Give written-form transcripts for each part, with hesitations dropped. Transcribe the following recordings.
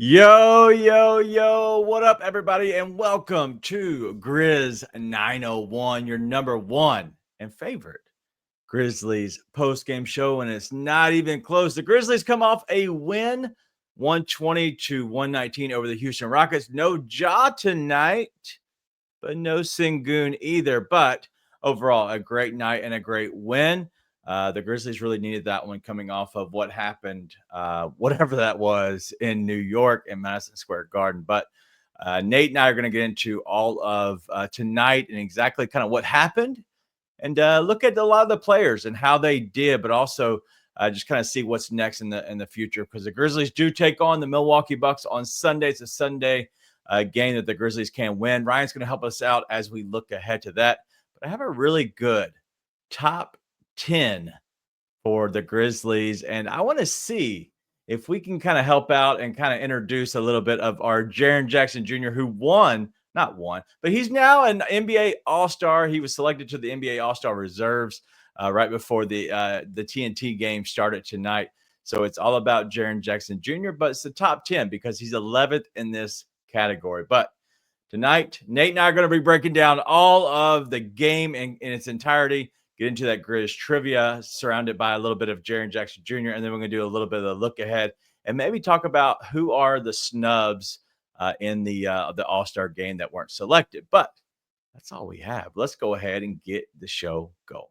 Yo, yo, yo, what up, everybody, and welcome to Grizz 901, your number one and favorite Grizzlies post-game show, and it's not even close. The Grizzlies come off a win, 120-119 over the Houston Rockets. No Ja tonight, but no Sengun either. But overall, a great night and a great win. The Grizzlies really needed that one coming off of what happened, whatever that was in New York and Madison Square Garden. But Nate and I are going to get into all of tonight and exactly kind of what happened and look at a lot of the players and how they did, but also just kind of see what's next in the future, because the Grizzlies do take on the Milwaukee Bucks on Sunday. It's a Sunday game that the Grizzlies can win. Ryan's going to help us out as we look ahead to that. But I have a really good top 10 for the Grizzlies, and I want to see if we can kind of help out and kind of introduce a little bit of our Jaren Jackson Jr., who not won, but he's now an NBA All-Star. He was selected to the NBA All-Star reserves right before the TNT game started tonight. So it's all about Jaren Jackson Jr., but it's the top 10 because he's 11th in this category. But tonight, Nate and I are going to be breaking down all of the game in its entirety, get into that Grizz Trivia surrounded by a little bit of Jaren Jackson Jr., and then we're going to do a little bit of the look ahead and maybe talk about who are the snubs in the All-Star game that weren't selected. But that's all we have. Let's go ahead and get the show going.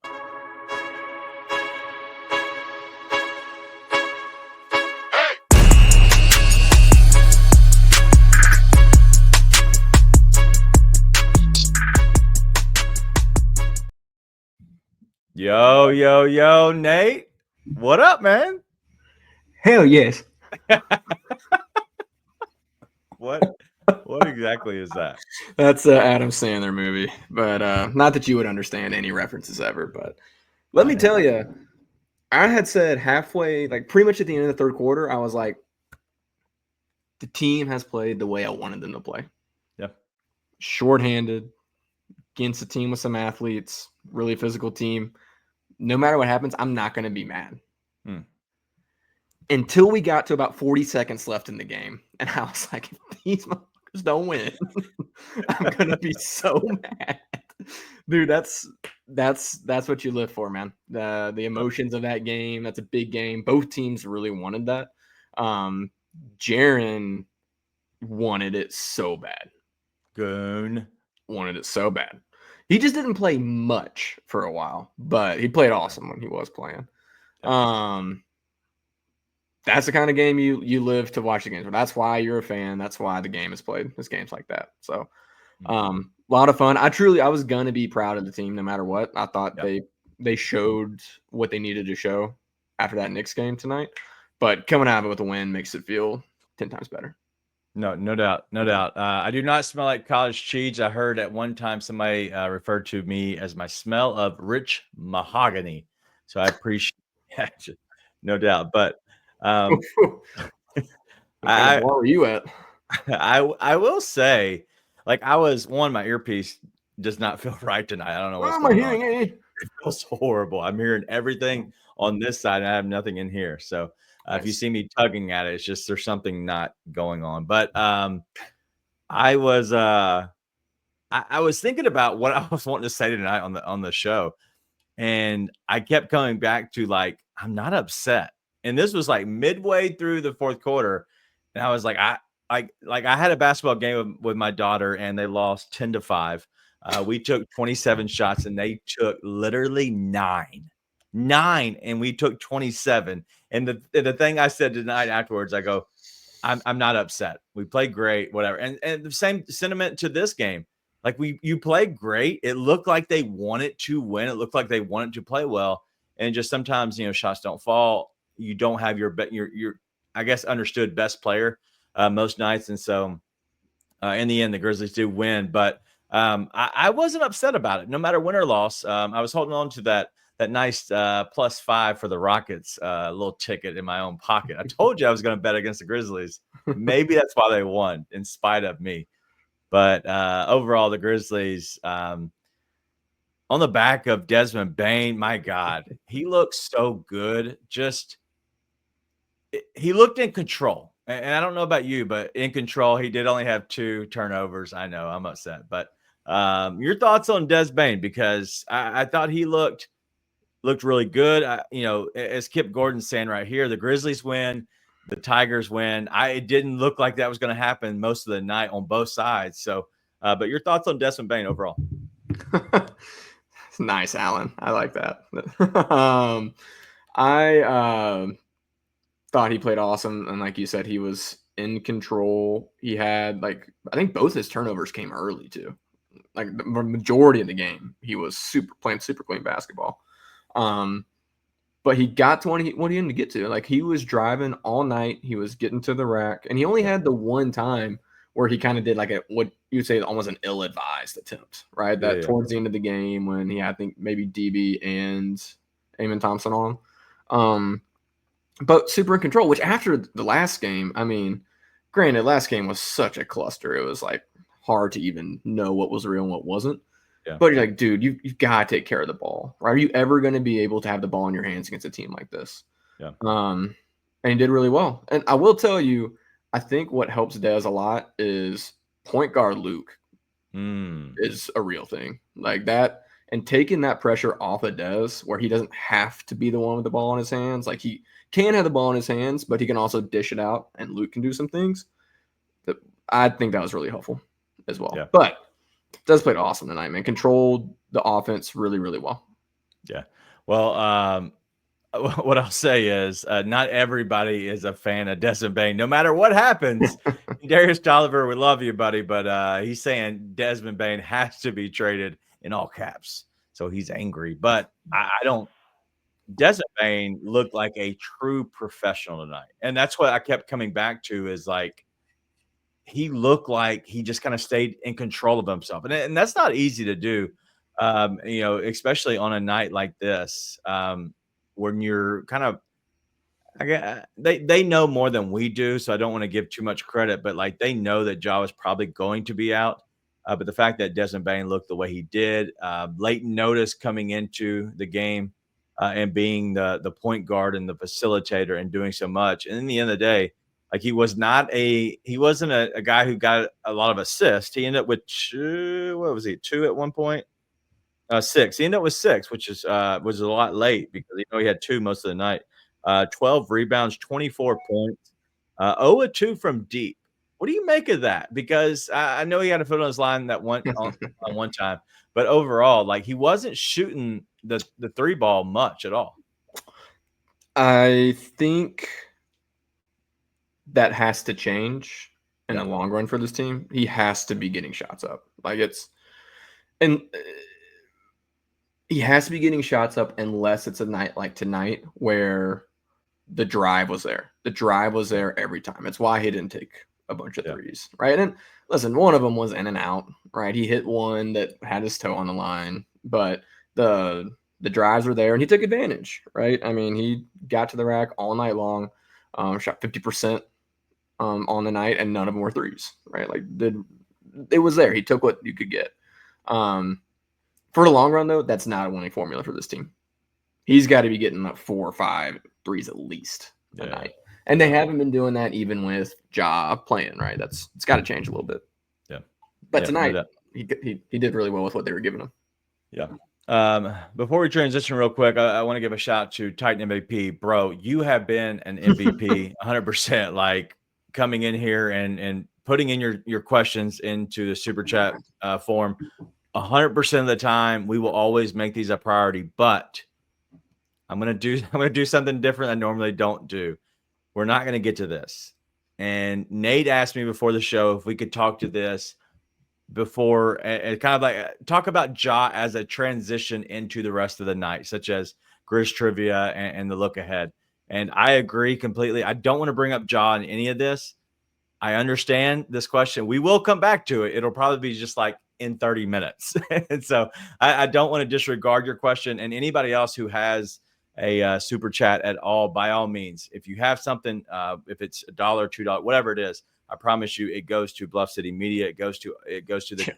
Yo, yo, yo, Nate. What up, man? Hell yes. What exactly is that? That's an Adam Sandler movie, but not that you would understand any references ever. But let me tell you, I had said halfway, like pretty much at the end of the third quarter, I was like, the team has played the way I wanted them to play. Yeah. Shorthanded, against a team with some athletes, really physical team. No matter what happens, I'm not going to be mad. Until we got to about 40 seconds left in the game. And I was like, if these motherfuckers don't win, I'm going to be so mad. Dude, that's what you live for, man. The emotions of that game, that's a big game. Both teams really wanted that. Jaren wanted it so bad. Goon. Wanted it so bad. He just didn't play much for a while, but he played awesome when he was playing. That's the kind of game you live to watch the games. That's why you're a fan. That's why the game is played. It's games like that. So, a lot of fun. I was gonna be proud of the team no matter what. I thought they showed what they needed to show after that Knicks game tonight. But coming out of it with a win makes it feel 10 times better. No doubt. I do not smell like college cheese. I heard at one time somebody referred to me as my smell of rich mahogany. So I appreciate that. No doubt. But what kind of bar were you at? I will say, like, my earpiece does not feel right tonight. I don't know what's going on. It feels horrible. I'm hearing everything on this side, and I have nothing in here. So if you see me tugging at it, it's just there's something not going on. But I was thinking about what I was wanting to say tonight on the show, and I kept coming back to, like, I'm not upset. And this was like midway through the fourth quarter, and I was like, I had a basketball game with my daughter, and they lost 10-5. We took 27 shots, and they took literally 9, and we took 27. And the thing I said tonight afterwards, I go, I'm not upset. We played great, whatever. And the same sentiment to this game. Like, you played great. It looked like they wanted to win. It looked like they wanted to play well. And just sometimes, shots don't fall. You don't have your I guess, understood best player most nights. And so in the end, the Grizzlies do win. But I wasn't upset about it, no matter win or loss. I was holding on to that nice +5 for the Rockets, little ticket in my own pocket. I told you I was going to bet against the Grizzlies. Maybe that's why they won, in spite of me. But overall, the Grizzlies, on the back of Desmond Bane, my God, he looks so good. He looked in control. And I don't know about you, but in control, he did only have 2 turnovers. I know I'm upset, but your thoughts on Des Bane, because I thought he looked really good. As Kip Gordon's saying right here, the Grizzlies win, the Tigers win. It didn't look like that was going to happen most of the night on both sides. So, but your thoughts on Desmond Bane overall? Nice, Alan. I like that. I thought he played awesome, and like you said, he was in control. He had I think both his turnovers came early too. Like the majority of the game, he was playing super clean basketball. But he got to what he needed to get to. Like he was driving all night. He was getting to the rack, and he only had the one time where he kind of did what you'd say almost an ill-advised attempt, right? That towards the end of the game when he had, I think maybe DB and Amen Thompson on him. But super in control, which after the last game, I mean, granted, last game was such a cluster. It was hard to even know what was real and what wasn't. Yeah. But you're like, dude, you've got to take care of the ball, right? Are you ever going to be able to have the ball in your hands against a team like this? Yeah. And he did really well. And I will tell you, I think what helps Dez a lot is point guard Luke is a real thing. Like that, and taking that pressure off of Dez where he doesn't have to be the one with the ball in his hands. Like he can have the ball in his hands, but he can also dish it out, and Luke can do some things. I think that was really helpful as well. Yeah. But Dez played awesome tonight, man. Controlled the offense really, really well. Yeah. Well, what I'll say is not everybody is a fan of Desmond Bane. No matter what happens, Darius Tolliver, we love you, buddy, but he's saying Desmond Bane has to be traded in all caps. So he's angry. But I don't – Desmond Bane looked like a true professional tonight. And that's what I kept coming back to is he looked like he just kind of stayed in control of himself. And that's not easy to do, especially on a night like this. When you're kind of, they know more than we do, so I don't want to give too much credit, but they know that Ja was probably going to be out. But the fact that Desmond Bane looked the way he did, late notice coming into the game, and being the point guard and the facilitator and doing so much, and in the end of the day, he wasn't a guy who got a lot of assists. He ended up with 2 at one point. 6. He ended up with 6, which was a lot late because he had 2 most of the night. 12 rebounds, 24 points, 0-2 from deep. What do you make of that? Because I know he had a foot on his line that one on one time, but overall, he wasn't shooting the 3 ball much at all. I think that has to change in the long run for this team. He has to be getting shots up. He has to be getting shots up unless it's a night like tonight where the drive was there. The drive was there every time. It's why he didn't take a bunch of threes, right? And listen, one of them was in and out, right? He hit one that had his toe on the line, but the drives were there and he took advantage, right? I mean, he got to the rack all night long, shot 50% on the night, and none of them were threes, right? It was there. He took what you could get. For the long run, though, that's not a winning formula for this team. He's got to be getting 4 or 5 threes at least a night. And they haven't been doing that even with Ja playing, right? It's got to change a little bit. Yeah. But tonight, he did really well with what they were giving him. Yeah. Before we transition real quick, I want to give a shout out to Titan MVP. Bro, you have been an MVP 100%, coming in here and putting in your questions into the Super Chat form. 100% of the time, we will always make these a priority, but I'm gonna do something different I normally don't do. We're not gonna get to this. And Nate asked me before the show if we could talk to this before and kind of talk about Ja as a transition into the rest of the night, such as Grizz Trivia and the look ahead. And I agree completely. I don't want to bring up Ja in any of this. I understand this question. We will come back to it. It'll probably be just in 30 minutes. And so I don't want to disregard your question. And anybody else who has a super chat at all, by all means, if you have something, if it's $1, $2, whatever it is, I promise you it goes to Bluff City Media. It goes to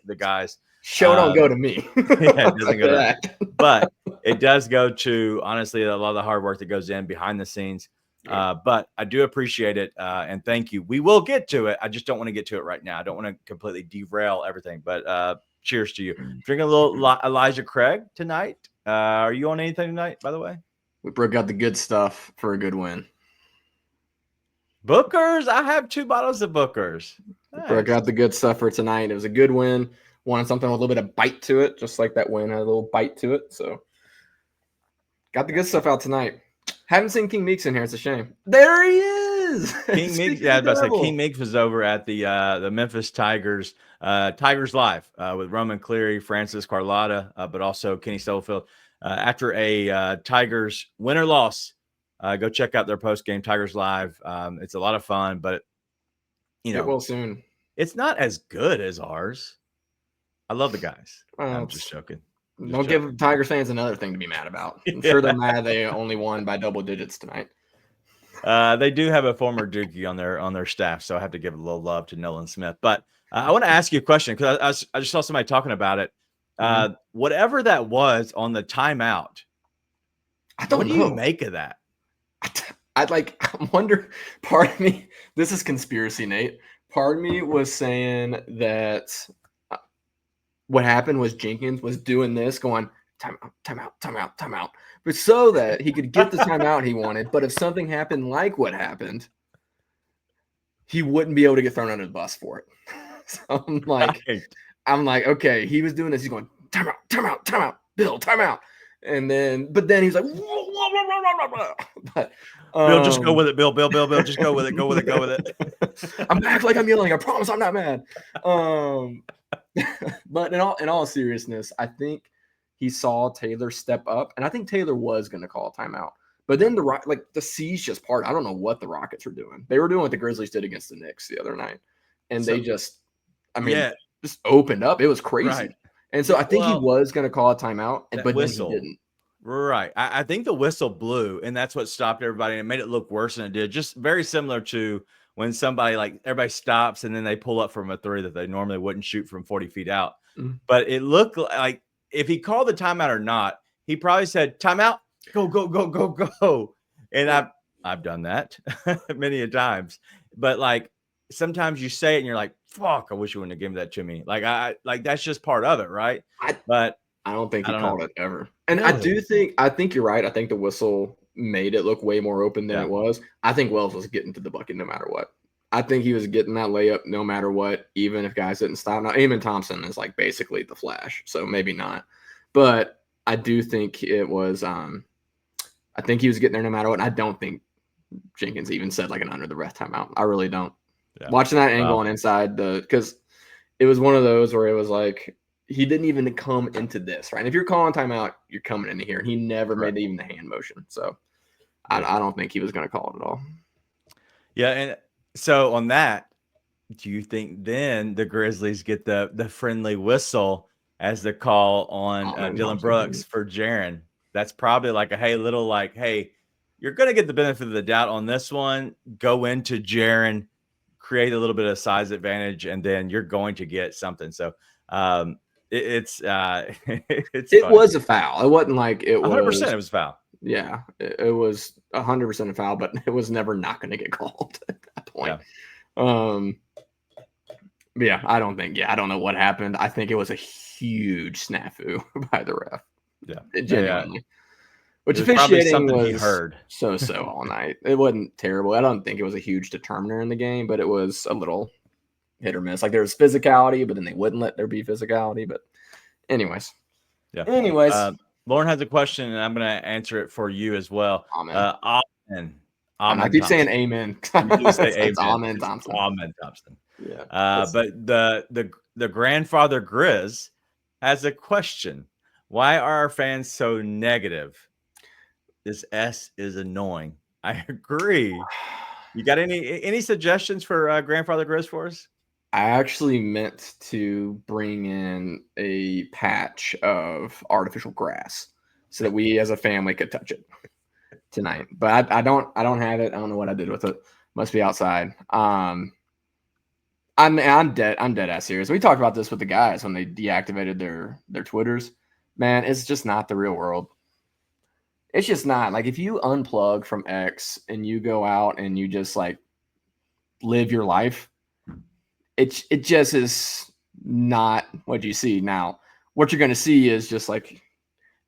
the guys. Show don't go to me. Yeah, it doesn't go to that. But it does go to, honestly, a lot of the hard work that goes in behind the scenes. But I do appreciate it, and thank you. We will get to it. I just don't want to get to it right now. I don't want to completely derail everything. But cheers to you. Drinking a little Elijah Craig tonight. Are you on anything tonight, by the way? We broke out the good stuff for a good win. Booker's. I have 2 bottles of Booker's. Nice. Broke out the good stuff for tonight. It was a good win. Wanted something with a little bit of bite to it, just like that win had a little bite to it. So got the good stuff out tonight. Haven't seen King Meeks in here. It's a shame. There he is. King Meeks. Yeah, I was about to say King Meeks was over at the Memphis Tigers, Tigers Live with Roman Cleary, Francis Carlotta, but also Kenny Stubblefield. After a Tigers win or loss, go check out their post-game Tigers Live. It's a lot of fun, but it will soon. It's not as good as ours. I love the guys. I'm just joking. Don't give Tigers fans another thing to be mad about. I'm sure they're mad they only won by double digits tonight. They do have a former Dookie on their staff, so I have to give a little love to Nolan Smith. But I want to ask you a question because I just saw somebody talking about it. Whatever that was on the timeout, what do you make of that? I wonder. Part of me, this is conspiracy, Nate. Part of me was saying that what happened was Jenkins was doing this, going timeout, but so that he could get the timeout he wanted. But if something happened like what happened, he wouldn't be able to get thrown under the bus for it. So I'm like, okay, he was doing this. He's going timeout, Bill, timeout, but then he's like, but Bill, just go with it, Bill, just go with it. I'm acting like I'm yelling. I promise I'm not mad. But in all seriousness, I think he saw Taylor step up, and I think Taylor was going to call a timeout. But then the seas just parted. I don't know what the Rockets were doing. They were doing what the Grizzlies did against the Knicks the other night, and they just opened up. It was crazy. Right. And so I think he was going to call a timeout, but then he didn't. Right. I think the whistle blew, and that's what stopped everybody, and it made it look worse than it did. Just very similar to when somebody everybody stops and then they pull up from a 3 that they normally wouldn't shoot from 40 feet out. Mm-hmm. But it looked like if he called the timeout or not, he probably said, timeout, go. And I've done that many a times. But sometimes you say it and you're like, fuck, I wish you wouldn't have given that to me. That's just part of it, right? But I don't think he called it ever. And really? I think you're right. I think the whistle made it look way more open than it was. I think Wells was getting to the bucket no matter what. I think he was getting that layup no matter what, even if guys didn't stop. Now, Eamon Thompson is basically the Flash, so maybe not. But I do think it was I think he was getting there no matter what. And I don't think Jenkins even said an under the breath timeout. I really don't. Yeah. Watching that angle and inside because it was one of those where it was he didn't even come into this, right? And if you're calling timeout, you're coming into here. And he never made even the hand motion. So I don't think he was going to call it at all. Yeah. And so on that, do you think then the Grizzlies get the friendly whistle as the call on Dylan Brooks for Jaren? That's probably hey, you're going to get the benefit of the doubt on this one. Go into Jaren, create a little bit of size advantage, and then you're going to get something. So, it was a foul. It wasn't it was 100%. It was a foul. Yeah, it was 100% a foul, but it was never not going to get called at that point. Yeah. I don't know what happened. I think it was a huge snafu by the ref. Yeah, genuinely. Yeah. Which officiating was he heard so all night. It wasn't terrible. I don't think it was a huge determiner in the game, but it was a little hit or miss. There was physicality, but then they wouldn't let there be physicality. But anyways. Lauren has a question, and I'm going to answer it for you as well. Amen. I keep saying amen. You say it's Amen Thompson. Amen Thompson. Yeah. But the grandfather Grizz has a question. Why are our fans so negative? This S is annoying. I agree. You got any suggestions for grandfather Grizz for us? I actually meant to bring in a patch of artificial grass so that we as a family could touch it tonight. But I don't have it. I don't know what I did with it. Must be outside. I'm dead ass serious. We talked about this with the guys when they deactivated their Twitters. Man, it's just not the real world. It's just not like if you unplug from X and you go out and you just like live your life, it just is not what you see. Now, what you're going to see is just like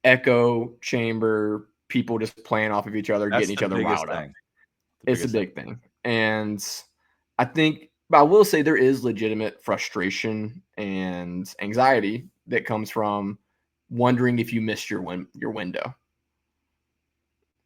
echo chamber, people just playing off of each other, That's getting each the other biggest riled up. thing. It's a big thing. And I think, but I will say there is legitimate frustration and anxiety that comes from wondering if you missed your window.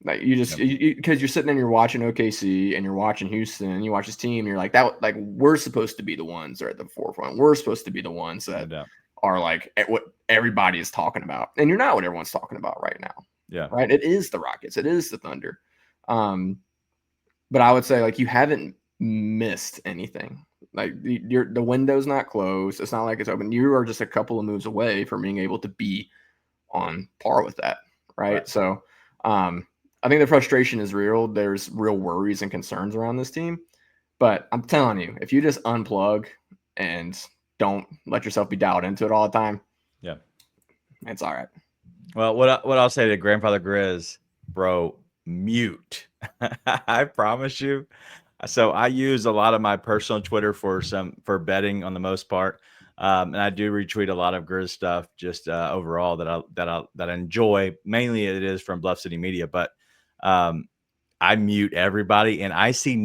Like you just because you're sitting and you're watching OKC and you're watching Houston and you watch this team and you're like that, like we're supposed to be the ones that are at the forefront. We're supposed to be the ones that are like at what everybody is talking about, and you're not what everyone's talking about right now. Yeah, right. It is the Rockets. It is the Thunder. But I would say like you haven't missed anything. Like the window's not closed. It's not like it's open. You are just a couple of moves away from being able to be on par with that, right? So I think the frustration is real. There's real worries and concerns around this team. But I'm telling you, if you just unplug and don't let yourself be dialed into it all the time, it's all right. Well, what I'll say to Grandfather Grizz, bro, mute. I promise you. So I use a lot of my personal Twitter for betting on the most part, and I do retweet a lot of Grizz stuff just overall that I enjoy. Mainly, it is from Bluff City Media, but I mute everybody, and I see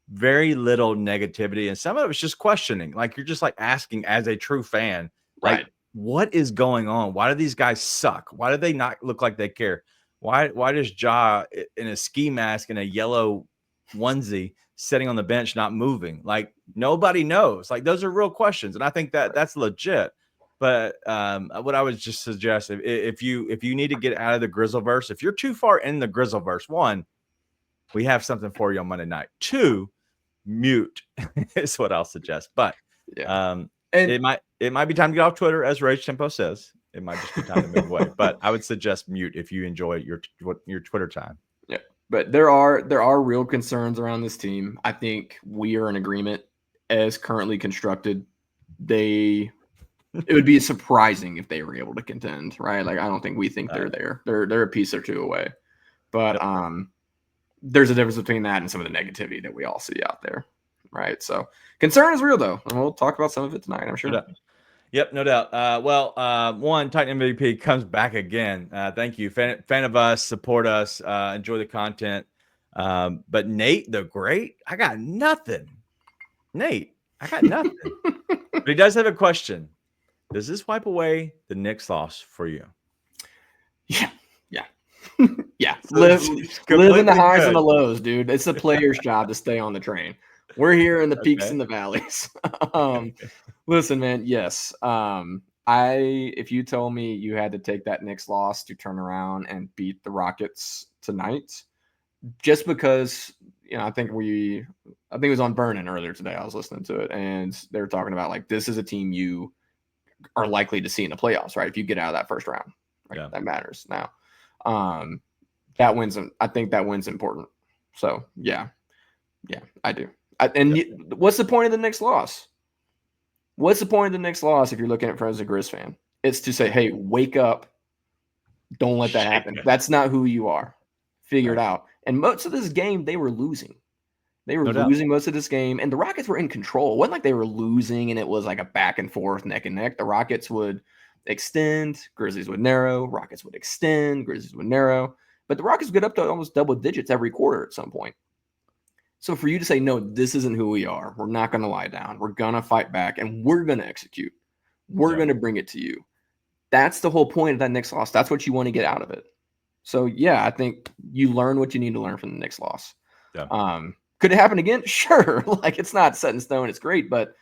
very little negativity, and some of it's just questioning. Like you're just like asking as a true fan, like what is going on? Why do these guys suck? Why do they not look like they care? Why does Ja in a ski mask and a yellow onesie sitting on the bench not moving? Like nobody knows. Like those are real questions, and I think that's legit. But what I would just suggest if you need to get out of the Grizzleverse, if you're too far in the Grizzleverse, one, we have something for you on Monday night. Two, mute is what I'll suggest. But it might be time to get off Twitter, as Rage Tempo says. It might just be time to move away. But I would suggest mute if you enjoy your Twitter time. Yeah, but there are real concerns around this team. I think we are in agreement as currently constructed. It would be surprising if they were able to contend, right? Like I don't think we think they're there. They're a piece or two away. But there's a difference between that and some of the negativity that we all see out there, right? So concern is real though, and we'll talk about some of it tonight, I'm sure. Yep, no doubt. One Titan MVP comes back again. Thank you, fan of us, support us, enjoy the content. But Nate the Great, I got nothing. Nate, I got nothing. But he does have a question. Does this wipe away the Knicks loss for you? Yeah. Yeah. Live in the highs and the lows, dude. It's a player's job to stay on the train. We're here in the peaks and the valleys. Listen, man. Yes. If you told me you had to take that Knicks loss to turn around and beat the Rockets tonight, just because, I think it was on Burnin earlier today. I was listening to it, and they were talking about like this is a team you are likely to see in the playoffs, right? If you get out of that first round, right? That matters. Now, that wins. I think that win's important. So yeah, I do. What's the point of the Knicks loss? What's the point of the Knicks loss if you're looking at it as a Grizz fan? It's to say, hey, wake up. Don't let that happen. That's not who you are. Figure it out. And most of this game, they were losing. They were losing most of this game, and the Rockets were in control. It wasn't like they were losing and it was like a back and forth, neck and neck. The Rockets would extend, Grizzlies would narrow, Rockets would extend, Grizzlies would narrow. But the Rockets would get up to almost double digits every quarter at some point. So for you to say, no, this isn't who we are. We're not going to lie down. We're going to fight back, and we're going to execute. We're going to bring it to you. That's the whole point of that Knicks loss. That's what you want to get out of it. So, yeah, I think you learn what you need to learn from the Knicks loss. Yeah. Could it happen again? Sure. Like it's not set in stone. It's great, but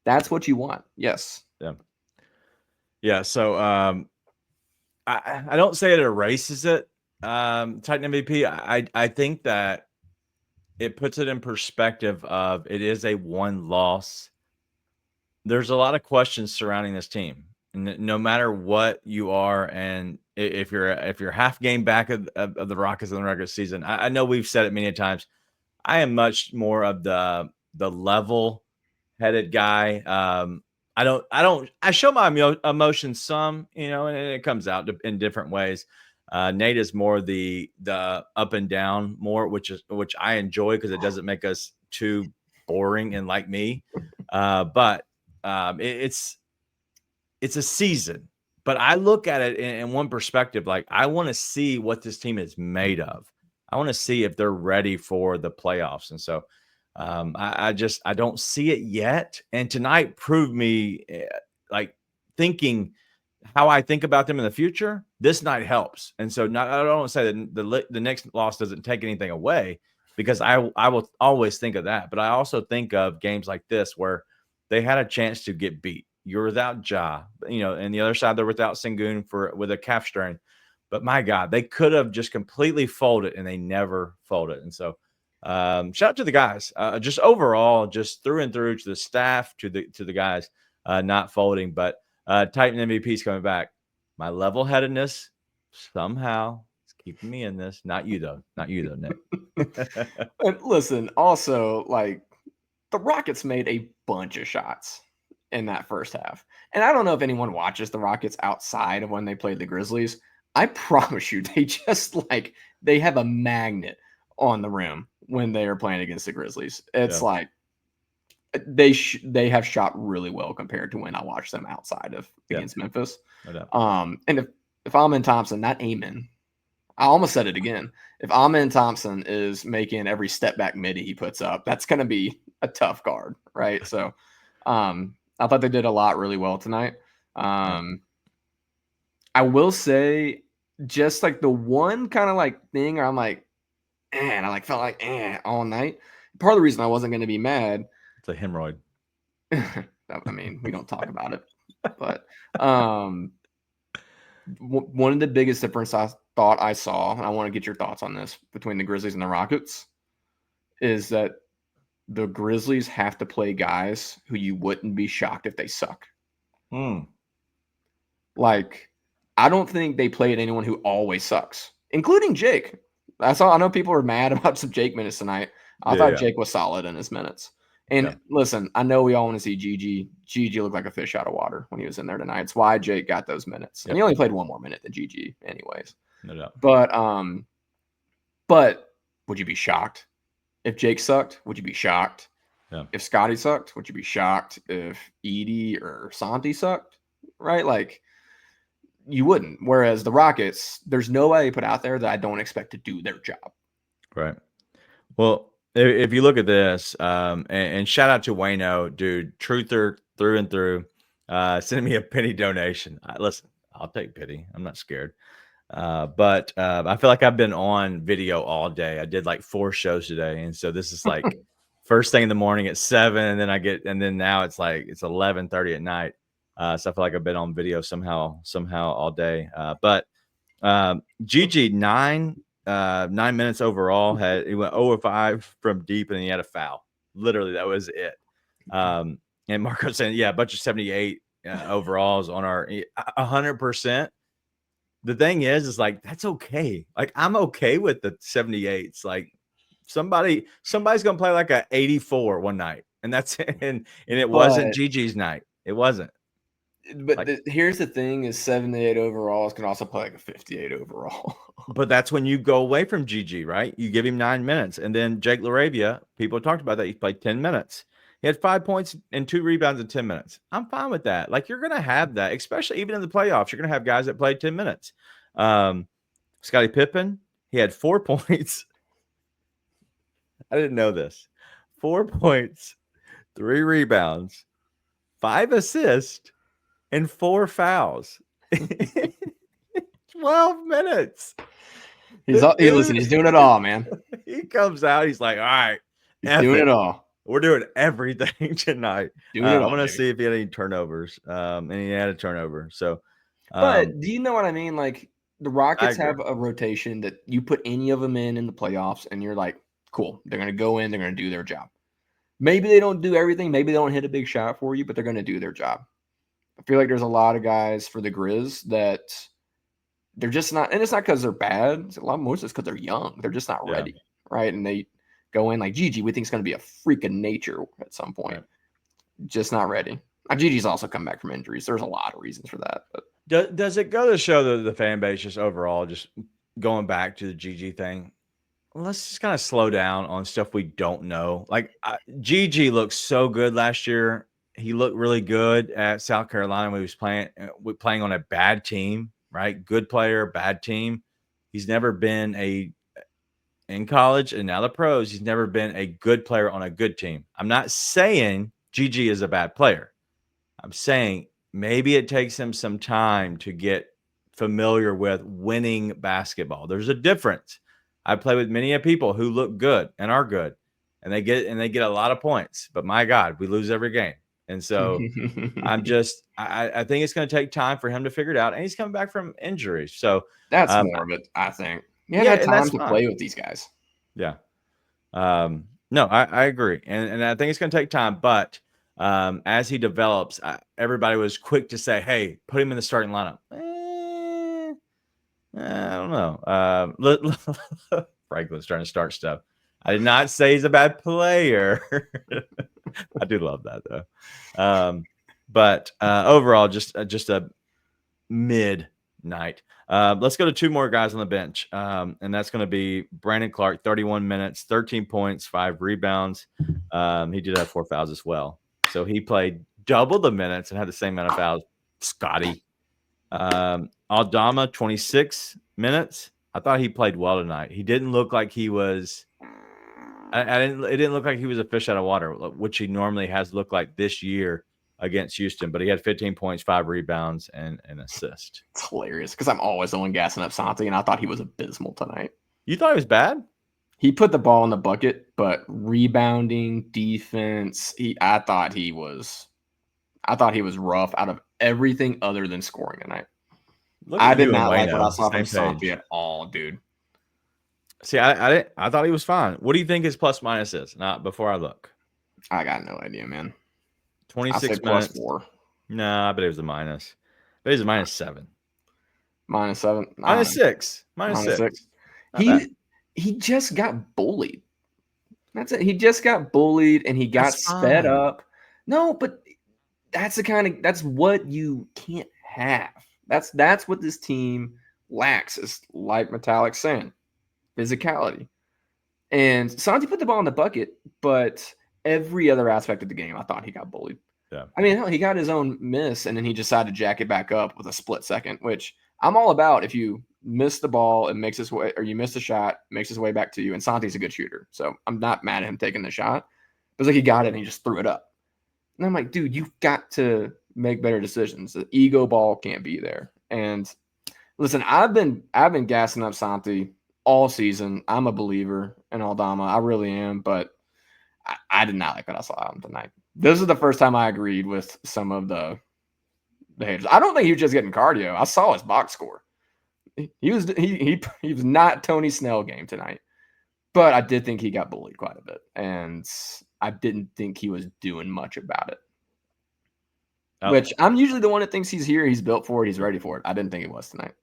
that's what you want. Yes. Yeah. Yeah. So I don't say it erases it. Titan MVP. I think that it puts it in perspective of it is a one loss. There's a lot of questions surrounding this team. And no matter what you are, and if you're half game back of the Rockets in the regular season, I know we've said it many times. I am much more of the level-headed guy. I show my emotions some, and it comes out in different ways. Nate is more the up and down more, which I enjoy because it doesn't make us too boring and like me. But it's a season. But I look at it in one perspective, like I want to see what this team is made of. I want to see if they're ready for the playoffs. And so I don't see it yet. And tonight proved me like thinking how I think about them in the future. This night helps. And so I don't want to say that the next loss doesn't take anything away, because I will always think of that. But I also think of games like this where they had a chance to get beat. You're without Ja, and the other side they're without Sengun with a calf strain. But my God, they could have just completely folded, and they never folded. And so shout out to the guys, just overall, just through and through, to the staff, to the guys not folding. But Titan MVP's coming back. My level-headedness somehow is keeping me in this. Not you though, Nick. And listen, also, like, the Rockets made a bunch of shots in that first half. And I don't know if anyone watches the Rockets outside of when they played the Grizzlies. I promise you, they have a magnet on the rim when they are playing against the Grizzlies. It's like they have shot really well compared to when I watched them outside of against Memphis. And if Amen Thompson, not Amen, I almost said it again. If Amen Thompson is making every step back midi he puts up, that's going to be a tough guard, right? So I thought they did a lot really well tonight. I will say, just like the one kind of like thing where I'm like, and I felt like all night. Part of the reason I wasn't going to be mad, it's a hemorrhoid. I mean, we don't talk about it, but one of the biggest difference I thought I saw, and I want to get your thoughts on this, between the Grizzlies and the Rockets, is that the Grizzlies have to play guys who you wouldn't be shocked if they suck. Like, I don't think they played anyone who always sucks, including Jake. I know people are mad about some Jake minutes tonight. I thought Jake was solid in his minutes. And listen, I know we all want to see Gigi. Gigi looked like a fish out of water when he was in there tonight. It's why Jake got those minutes. And he only played one more minute than Gigi anyways. No doubt. But would you be shocked if Jake sucked? Would you be shocked if Scotty sucked? Would you be shocked if Edie or Santi sucked? Right? Like, you wouldn't. Whereas the Rockets, there's nobody put out there that I don't expect to do their job. Right. Well, if you look at this, and shout out to Wayno, dude, truther through and through, sending me a penny donation. Listen, I'll take pity. I'm not scared. But I feel like I've been on video all day. I did like 4 shows today. And so this is like first thing in the morning at 7. And then now it's like, it's 11:30 at night. So I feel like I've been on video somehow all day. But Gigi, 9 minutes overall. He went 0-5 from deep, and then he had a foul. Literally, that was it. And Marco saying, a bunch of 78 overalls on our 100%. The thing is like, that's okay. Like, I'm okay with the 78s. Like, somebody's gonna play like a 84 one night, and that's it. And it wasn't Gigi's night. It wasn't. But here's the thing: is 78 overalls can also play like a 58 overall. But that's when you go away from Gigi, right? You give him 9 minutes, and then Jake LaRavia. People talked about that. He played 10 minutes. He had 5 points and 2 rebounds in 10 minutes. I'm fine with that. Like, you're gonna have that, especially even in the playoffs. You're gonna have guys that played 10 minutes. Scottie Pippen, he had 4 points. I didn't know this. 4 points, 3 rebounds, 5 assists, and 4 fouls. 12 minutes. He's doing it all, man. He comes out. He's like, all right. He's doing it all. We're doing everything tonight. I'm going to see if he had any turnovers. And he had a turnover. So, but do you know what I mean? Like, the Rockets have a rotation that you put any of them in the playoffs, and you're like, cool. They're going to go in. They're going to do their job. Maybe they don't do everything. Maybe they don't hit a big shot for you, but they're going to do their job. I feel like there's a lot of guys for the Grizz that they're just not, and it's not because they're bad. Most it's because they're young. They're just not ready, right? And they go in like Gigi. We think it's going to be a freak of nature at some point. Right. Just not ready. Gigi's also come back from injuries. There's a lot of reasons for that. But Does it go to show the fan base just overall, just going back to the Gigi thing? Let's just kind of slow down on stuff we don't know. Like Gigi looked so good last year. He looked really good at South Carolina when he was playing on a bad team, right? Good player, bad team. He's never been in college and now the pros, he's never been a good player on a good team. I'm not saying Gigi is a bad player. I'm saying maybe it takes him some time to get familiar with winning basketball. There's a difference. I play with many people who look good and are good, and they get a lot of points. But my God, we lose every game. And so I think it's going to take time for him to figure it out. And he's coming back from injury. So that's more of it, I think. You had time to play with these guys. Yeah. No, I agree. And I think it's going to take time. But as he develops, everybody was quick to say, hey, put him in the starting lineup. I don't know. Franklin's trying to start stuff. I did not say he's a bad player. I do love that though. But overall, just a mid night. Let's go to two more guys on the bench. And that's going to be Brandon Clark, 31 minutes, 13 points, 5 rebounds. He did have 4 fouls as well. So he played double the minutes and had the same amount of fouls. Scotty. Aldama, 26 minutes. I thought he played well tonight. He didn't look like he was it didn't look like he was a fish out of water, which he normally has looked like this year against Houston, but he had 15 points, 5 rebounds, and an assist. It's hilarious because I'm always the one gassing up Santi, and I thought he was abysmal tonight. You thought he was bad? He put the ball in the bucket, but rebounding, defense, I thought he was rough out of everything other than scoring tonight. I did not like what I saw from Santi at all, dude. See, I thought he was fine. What do you think his plus minus is? Not before I look. I got no idea, man. 26 minutes. +4. No, I bet it was a minus. I bet it was a -7. -7. -6. -6. He just got bullied. That's it. He just got bullied and he got sped up. No, but that's what you can't have. That's what this team lacks. Is like Metallic saying, physicality. And Santi put the ball in the bucket, but every other aspect of the game, I thought he got bullied. Yeah. I mean, he got his own miss, and then he decided to jack it back up with a split second, which I'm all about. If you miss the ball and makes his way, or you miss the shot, makes his way back to you, and Santi's a good shooter, so I'm not mad at him taking the shot. But it's like he got it and he just threw it up. And I'm like, dude, you've got to make better decisions. The ego ball can't be there. And listen, I've been gassing up Santi all season. I'm a believer in Aldama. I really am, but I did not like what I saw out tonight. This is the first time I agreed with some of the haters. I don't think he was just getting cardio. I saw his box score. He was not Tony Snell game tonight, but I did think he got bullied quite a bit, and I didn't think he was doing much about it. Which I'm usually the one that thinks he's here, he's built for it, he's ready for it. I didn't think he was tonight.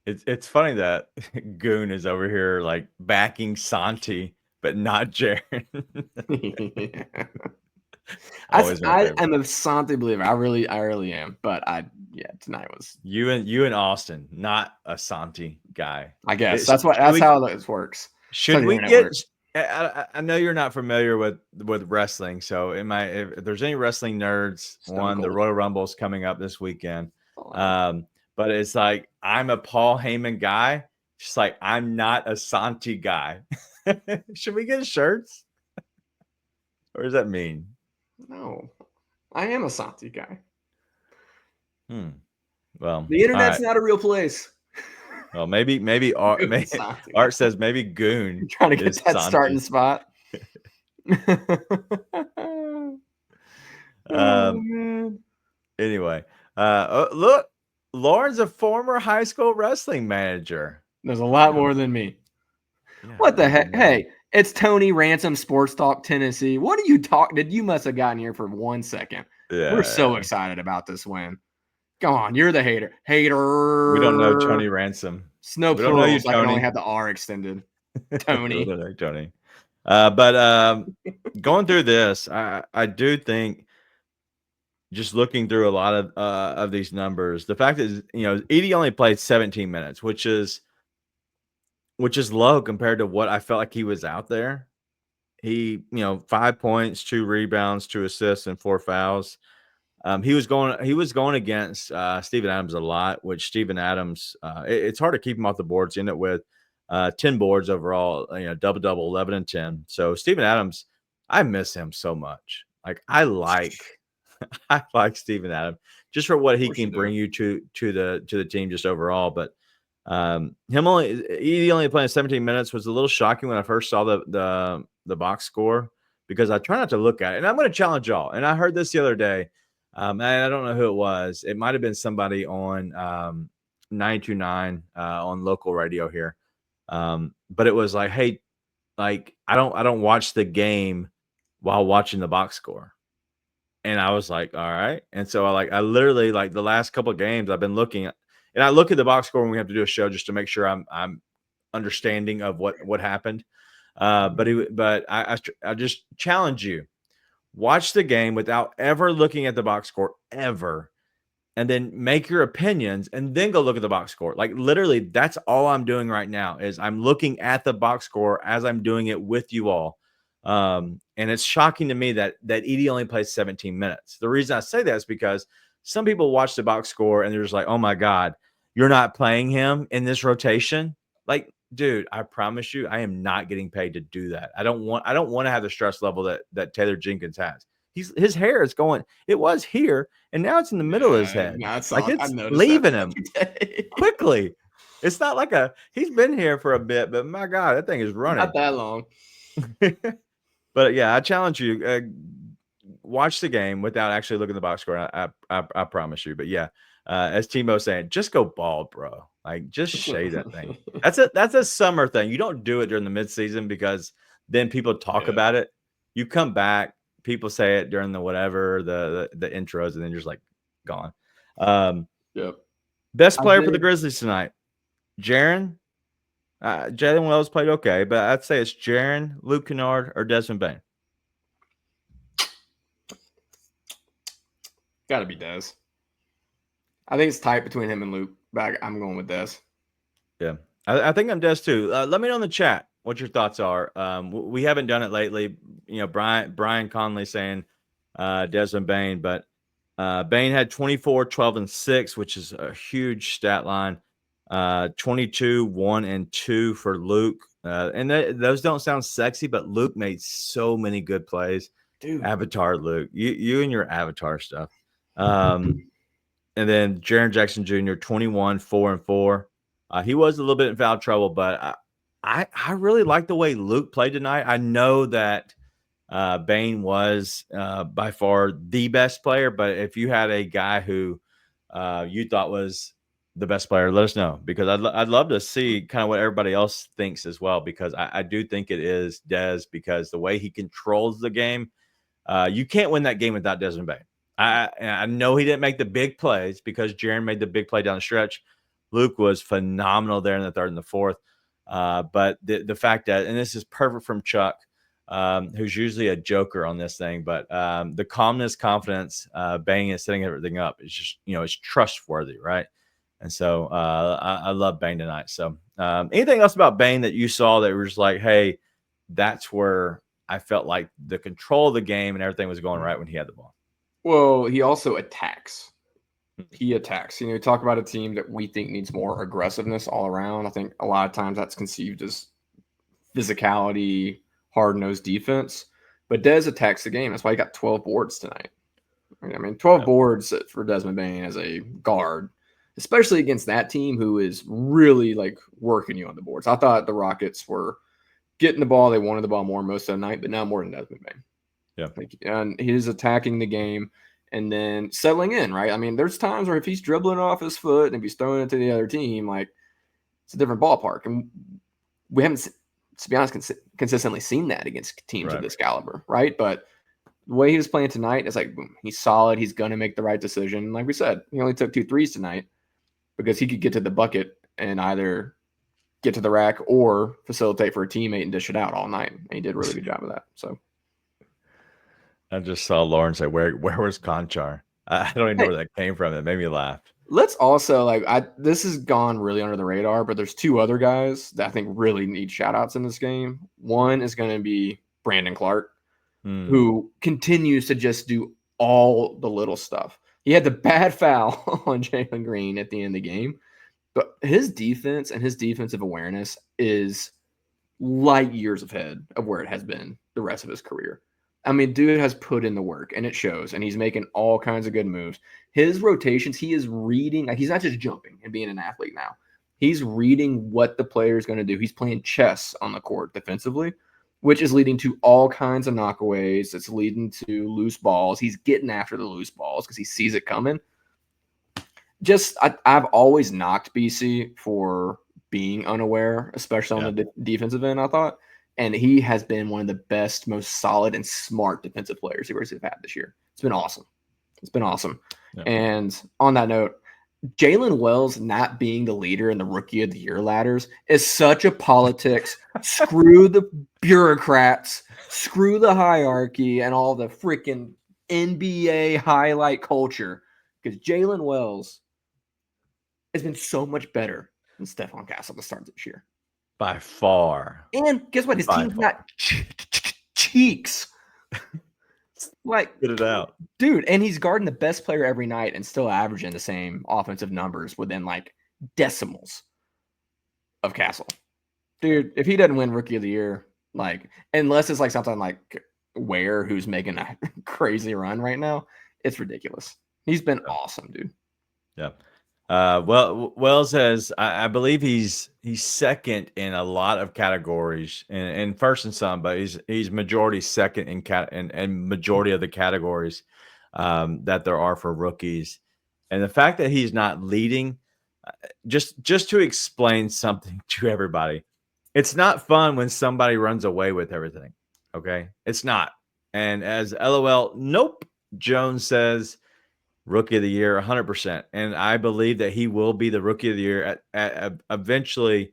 It's funny that Goon is over here like backing Santi, but not Jaren. I am a Santi believer. I really am. But tonight was you and Austin, not a Santi guy. I guess that's how this works. Should we get? I know you're not familiar with wrestling, so if there's any wrestling nerds, the Royal Rumble's coming up this weekend. But it's like I'm a Paul Heyman guy, just like I'm not a Santi guy. Should we get shirts? What does that mean? No, I am a Santi guy. Well, the internet's not a real place. Well, maybe Art says maybe Goon. You're trying to get that Santi starting spot. Man. Anyway, look, Lauren's a former high school wrestling manager. There's a lot more than me. Yeah, what the heck? Hey, it's Tony Ransom, Sports Talk Tennessee. What are you talking? You must have gotten here for 1 second. Yeah, we're so excited about this win. Go on, you're the hater. Hater. We don't know Tony Ransom. Snow plurals. I can only have the R extended. Tony. Tony. But going through this, I do think just looking through a lot of these numbers, the fact is, Edey only played 17 minutes, which is low compared to what I felt like he was out there. He, 5 points, 2 rebounds, 2 assists, and 4 fouls. He was going against Steven Adams a lot, which Steven Adams, it's hard to keep him off the boards. He ended up with 10 boards overall, double, 11 and 10. So Steven Adams, I miss him so much. Like I like Steven Adams just for what he can bring you to the team just overall. But he only playing 17 minutes was a little shocking when I first saw the box score, because I try not to look at it. And I'm going to challenge y'all. And I heard this the other day. And I don't know who it was. It might have been somebody on 929 on local radio here. But it was like, hey, like I don't watch the game while watching the box score. And I was like, all right. And so I literally, like, the last couple of games I've been looking at, and I look at the box score when we have to do a show just to make sure I'm understanding of what happened. But I just challenge you. Watch the game without ever looking at the box score ever, and then make your opinions and then go look at the box score. Like literally, that's all I'm doing right now is I'm looking at the box score as I'm doing it with you all. And it's shocking to me that Edey only plays 17 minutes. The reason I say that is because some people watch the box score and they're just like, oh my God, you're not playing him in this rotation. Like, dude, I promise you, I am not getting paid to do that. I don't want to have the stress level that Taylor Jenkins has. His hair is going. It was here, and now it's in the middle of his head. It's leaving him quickly. It's not like he's been here for a bit, but my God, that thing is running. Not that long. But yeah, I challenge you. Watch the game without actually looking at the box score. I promise you. But yeah, as Timo's saying, just go bald, bro. Like, just shade that thing. That's a summer thing. You don't do it during the midseason because then people talk about it. You come back, people say it during the whatever, the intros, and then you're just like gone. Best player for the Grizzlies tonight, Jaren. Jalen Wells played okay, but I'd say it's Jaren, Luke Kennard, or Desmond Bane. Got to be Des. I think it's tight between him and Luke, but I'm going with Des. Yeah, I think I'm Des too. Let me know in the chat what your thoughts are. We haven't done it lately. Brian Conley saying Desmond Bane, but Bane had 24, 12, and 6, which is a huge stat line. 22, 1, and 2 for Luke. And those don't sound sexy, but Luke made so many good plays. Dude. Avatar Luke. You and your Avatar stuff. And then Jaren Jackson Jr., 21, 4, and 4. He was a little bit in foul trouble, but I really like the way Luke played tonight. I know that Bane was by far the best player, but if you had a guy who you thought was the best player, let us know, because I'd love to see kind of what everybody else thinks as well, because I do think it is Des, because the way he controls the game, you can't win that game without Desmond Bane. I know he didn't make the big plays because Jaren made the big play down the stretch. Luke was phenomenal there in the third and the fourth. But the fact that, and this is perfect from Chuck, who's usually a joker on this thing, but the calmness, confidence, Bane is setting everything up. It's just, it's trustworthy, right? And so I love Bane tonight. So anything else about Bane that you saw that was like, hey, that's where I felt like the control of the game and everything was going right when he had the ball? Well, he also attacks. He attacks. Talk about a team that we think needs more aggressiveness all around. I think a lot of times that's conceived as physicality, hard-nosed defense. But Des attacks the game. That's why he got 12 boards tonight. 12 boards for Desmond Bane as a guard, especially against that team who is really working you on the boards. I thought the Rockets were getting the ball. They wanted the ball more most of the night, but now more than Desmond Bane. Yeah. And he's attacking the game and then settling in, right? There's times where if he's dribbling off his foot and if he's throwing it to the other team, it's a different ballpark. And we haven't, to be honest, consistently seen that against teams of this caliber, right? But the way he was playing tonight, it's boom, he's solid. He's going to make the right decision. Like we said, he only took 2 threes tonight because he could get to the bucket and either get to the rack or facilitate for a teammate and dish it out all night. And he did a really good job of that. So I just saw Lauren say, where was Conchar? I don't even know where that came from. It made me laugh. Let's also this has gone really under the radar, but there's two other guys that I think really need shout outs in this game. One is going to be Brandon Clark, who continues to just do all the little stuff. He had the bad foul on Jalen Green at the end of the game, but his defense and his defensive awareness is light years ahead of where it has been the rest of his career. I mean, dude has put in the work, and it shows, and he's making all kinds of good moves. His rotations, he is reading. Like, he's not just jumping and being an athlete now. He's reading what the player is going to do. He's playing chess on the court defensively, which is leading to all kinds of knockaways. It's leading to loose balls. He's getting after the loose balls because he sees it coming. I've always knocked BC for being unaware, especially on the defensive end, I thought. And he has been one of the best, most solid and smart defensive players the Grizzlies have had this year. It's been awesome. It's been awesome. Yeah. And on that note, Jalen Wells not being the leader in the Rookie of the Year ladders is such a politics. Screw the bureaucrats. Screw the hierarchy and all the freaking NBA highlight culture. Because Jalen Wells has been so much better than Stephon Castle to start this year. By far. And guess what? His team's got cheeks. Like, get it out. Dude, and he's guarding the best player every night and still averaging the same offensive numbers within like decimals of Castle. Dude, if he doesn't win Rookie of the Year, like, unless it's like something like Ware, who's making a crazy run right now, it's ridiculous. He's been awesome, dude. Yeah. Well, Wells has, I believe he's second in a lot of categories, and first in some, but he's majority second in majority of the categories that there are for rookies. And the fact that he's not leading, just to explain something to everybody, it's not fun when somebody runs away with everything. Okay, it's not. And as LOL, nope, Jones says, Rookie of the Year, 100%. And I believe that he will be the Rookie of the Year at eventually.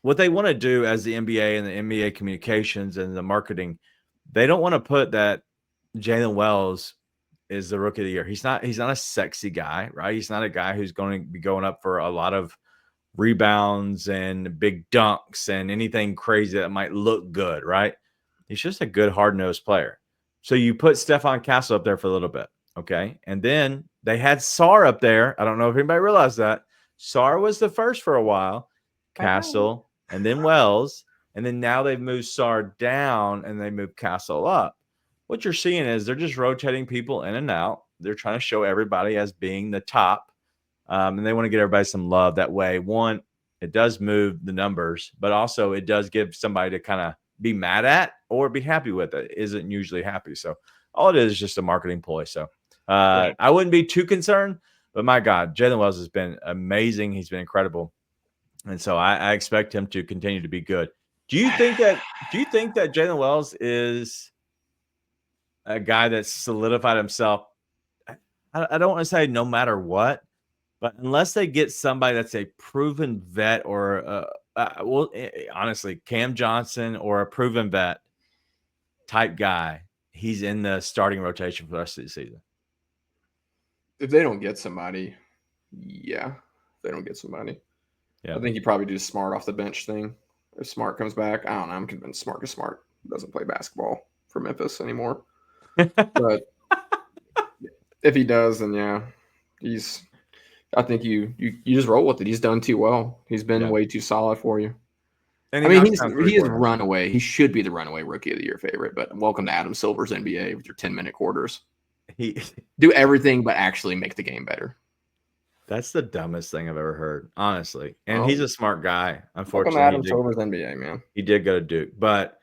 What they want to do as the NBA and the NBA communications and the marketing, they don't want to put that Jalen Wells is the Rookie of the Year. He's not a sexy guy, right? He's not a guy who's going to be going up for a lot of rebounds and big dunks and anything crazy that might look good, right? He's just a good, hard-nosed player. So you put Stephon Castle up there for a little bit. Okay. And then they had Sar up there. I don't know if anybody realized that. Sar was the first for a while, Castle, and then Wells. And then now they've moved Sar down and they moved Castle up. What you're seeing is they're just rotating people in and out. They're trying to show everybody as being the top. And they want to get everybody some love that way. One, it does move the numbers, but also it does give somebody to kind of be mad at or be happy with it. Isn't usually happy. So all it is just a marketing ploy. So I wouldn't be too concerned, but my God, Jalen Wells has been amazing. He's been incredible. And so I expect him to continue to be good. Do you think that Jalen Wells is a guy that's solidified himself? I don't want to say no matter what, but unless they get somebody that's a proven vet or honestly, Cam Johnson or a proven vet type guy, he's in the starting rotation for the rest of the season. If they don't get somebody, I think you probably do Smart off the bench thing. If Smart comes back, I don't know. I'm convinced Smart doesn't play basketball for Memphis anymore. But if he does, then I think you just roll with it. He's done too well. He's been way too solid for you. And he is runaway. He should be the runaway Rookie of the Year favorite. But welcome to Adam Silver's NBA with your 10-minute quarters. He do everything but actually make the game better. That's the dumbest thing I've ever heard, honestly. And he's a smart guy. Unfortunately, Adam Silver's NBA, man. He did go to Duke, but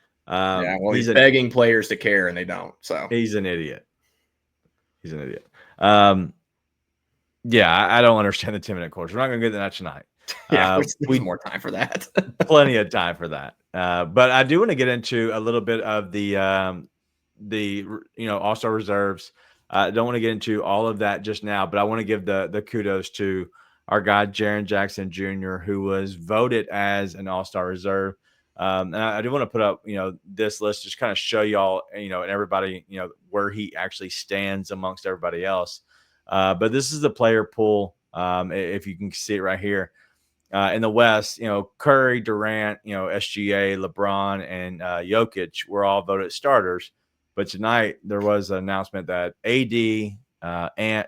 he's begging players to care, and they don't. So he's an idiot. I don't understand the 10-minute quarters. We're not going to get to that tonight. We more time for that. Plenty of time for that. But I do want to get into a little bit of the All-Star reserves. I don't want to get into all of that just now, but I want to give the kudos to our guy, Jaren Jackson Jr., who was voted as an All-Star reserve. And I do want to put up, this list, just kind of show y'all, and everybody, where he actually stands amongst everybody else. But this is the player pool. If you can see it right here. In the West, Curry, Durant, SGA, LeBron, and Jokic were all voted starters. But tonight there was an announcement that AD, Ant,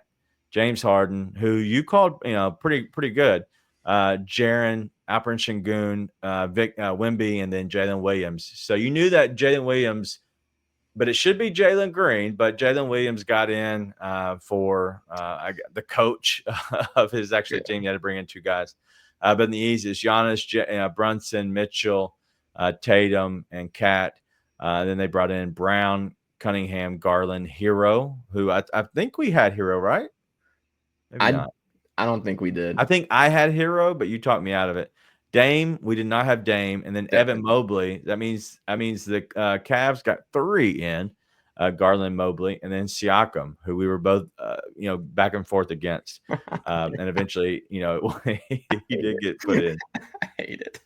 James Harden, who you called, pretty good, Jaren, Alperen Şengün, Vic Wemby, and then Jalen Williams. So you knew that Jalen Williams, but it should be Jalen Green. But Jalen Williams got in for the coach of his actual team. He had to bring in two guys. But in the East, it's Giannis, Brunson, Mitchell, Tatum, and Cat. Then they brought in Brown, Cunningham, Garland, Hero, who I think we had Hero, right? Maybe not. I don't think we did. I think I had Hero, but you talked me out of it. Dame, we did not have Dame. And then Evan Mobley. That means the Cavs got 3 in, Garland, Mobley, and then Siakam, who we were both, back and forth against. And eventually, he did get put in. I hate it.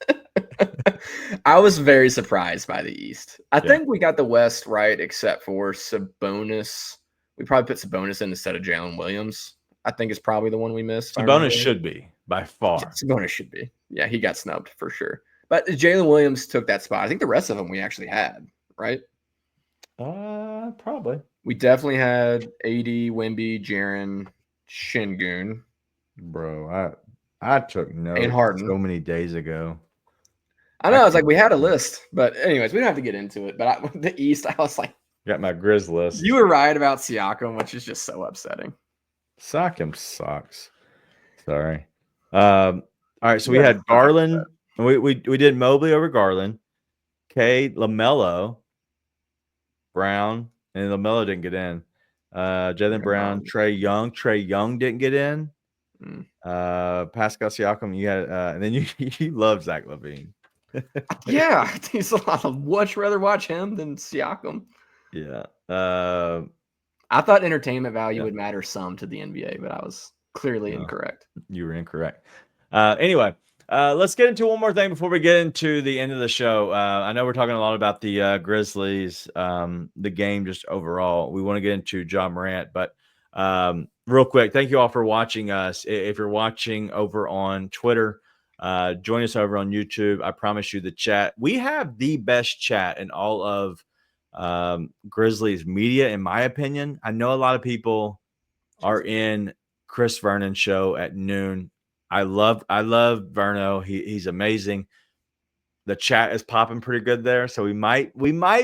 I was very surprised by the East. I think we got the West right, except for Sabonis. We probably put Sabonis in instead of Jalen Williams. I think it's probably the one we missed. Sabonis should be, by far. Yeah, Sabonis should be. Yeah, he got snubbed for sure. But Jalen Williams took that spot. I think the rest of them we actually had, right? Probably. We definitely had AD, Wemby, Jaren, Şengün. Bro, I took notes and Harden so many days ago. I know. I was like, we had a list. But anyways, we don't have to get into it. But the East, I was like. Got my Grizz list. You were right about Siakam, which is just so upsetting. Siakam sucks. Sorry. All right, so we had Garland. We did Mobley over Garland. LaMelo, Brown, and LaMelo didn't get in. Jaylen Brown, Trae Young didn't get in. Pascal Siakam, you had, and then you love Zach LaVine. Yeah, I'd much rather watch him than Siakam. Yeah. I thought entertainment value would matter some to the NBA, but I was clearly incorrect. You were incorrect. Anyway, let's get into one more thing before we get into the end of the show. I know we're talking a lot about the Grizzlies, the game just overall. We want to get into Ja Morant, but real quick, thank you all for watching us. If you're watching over on Twitter, join us over on YouTube. I promise you the chat. We have the best chat in all of Grizzlies media, in my opinion. I know a lot of people are in Chris Vernon's show at noon. I love Verno. He's amazing. The chat is popping pretty good there, so we might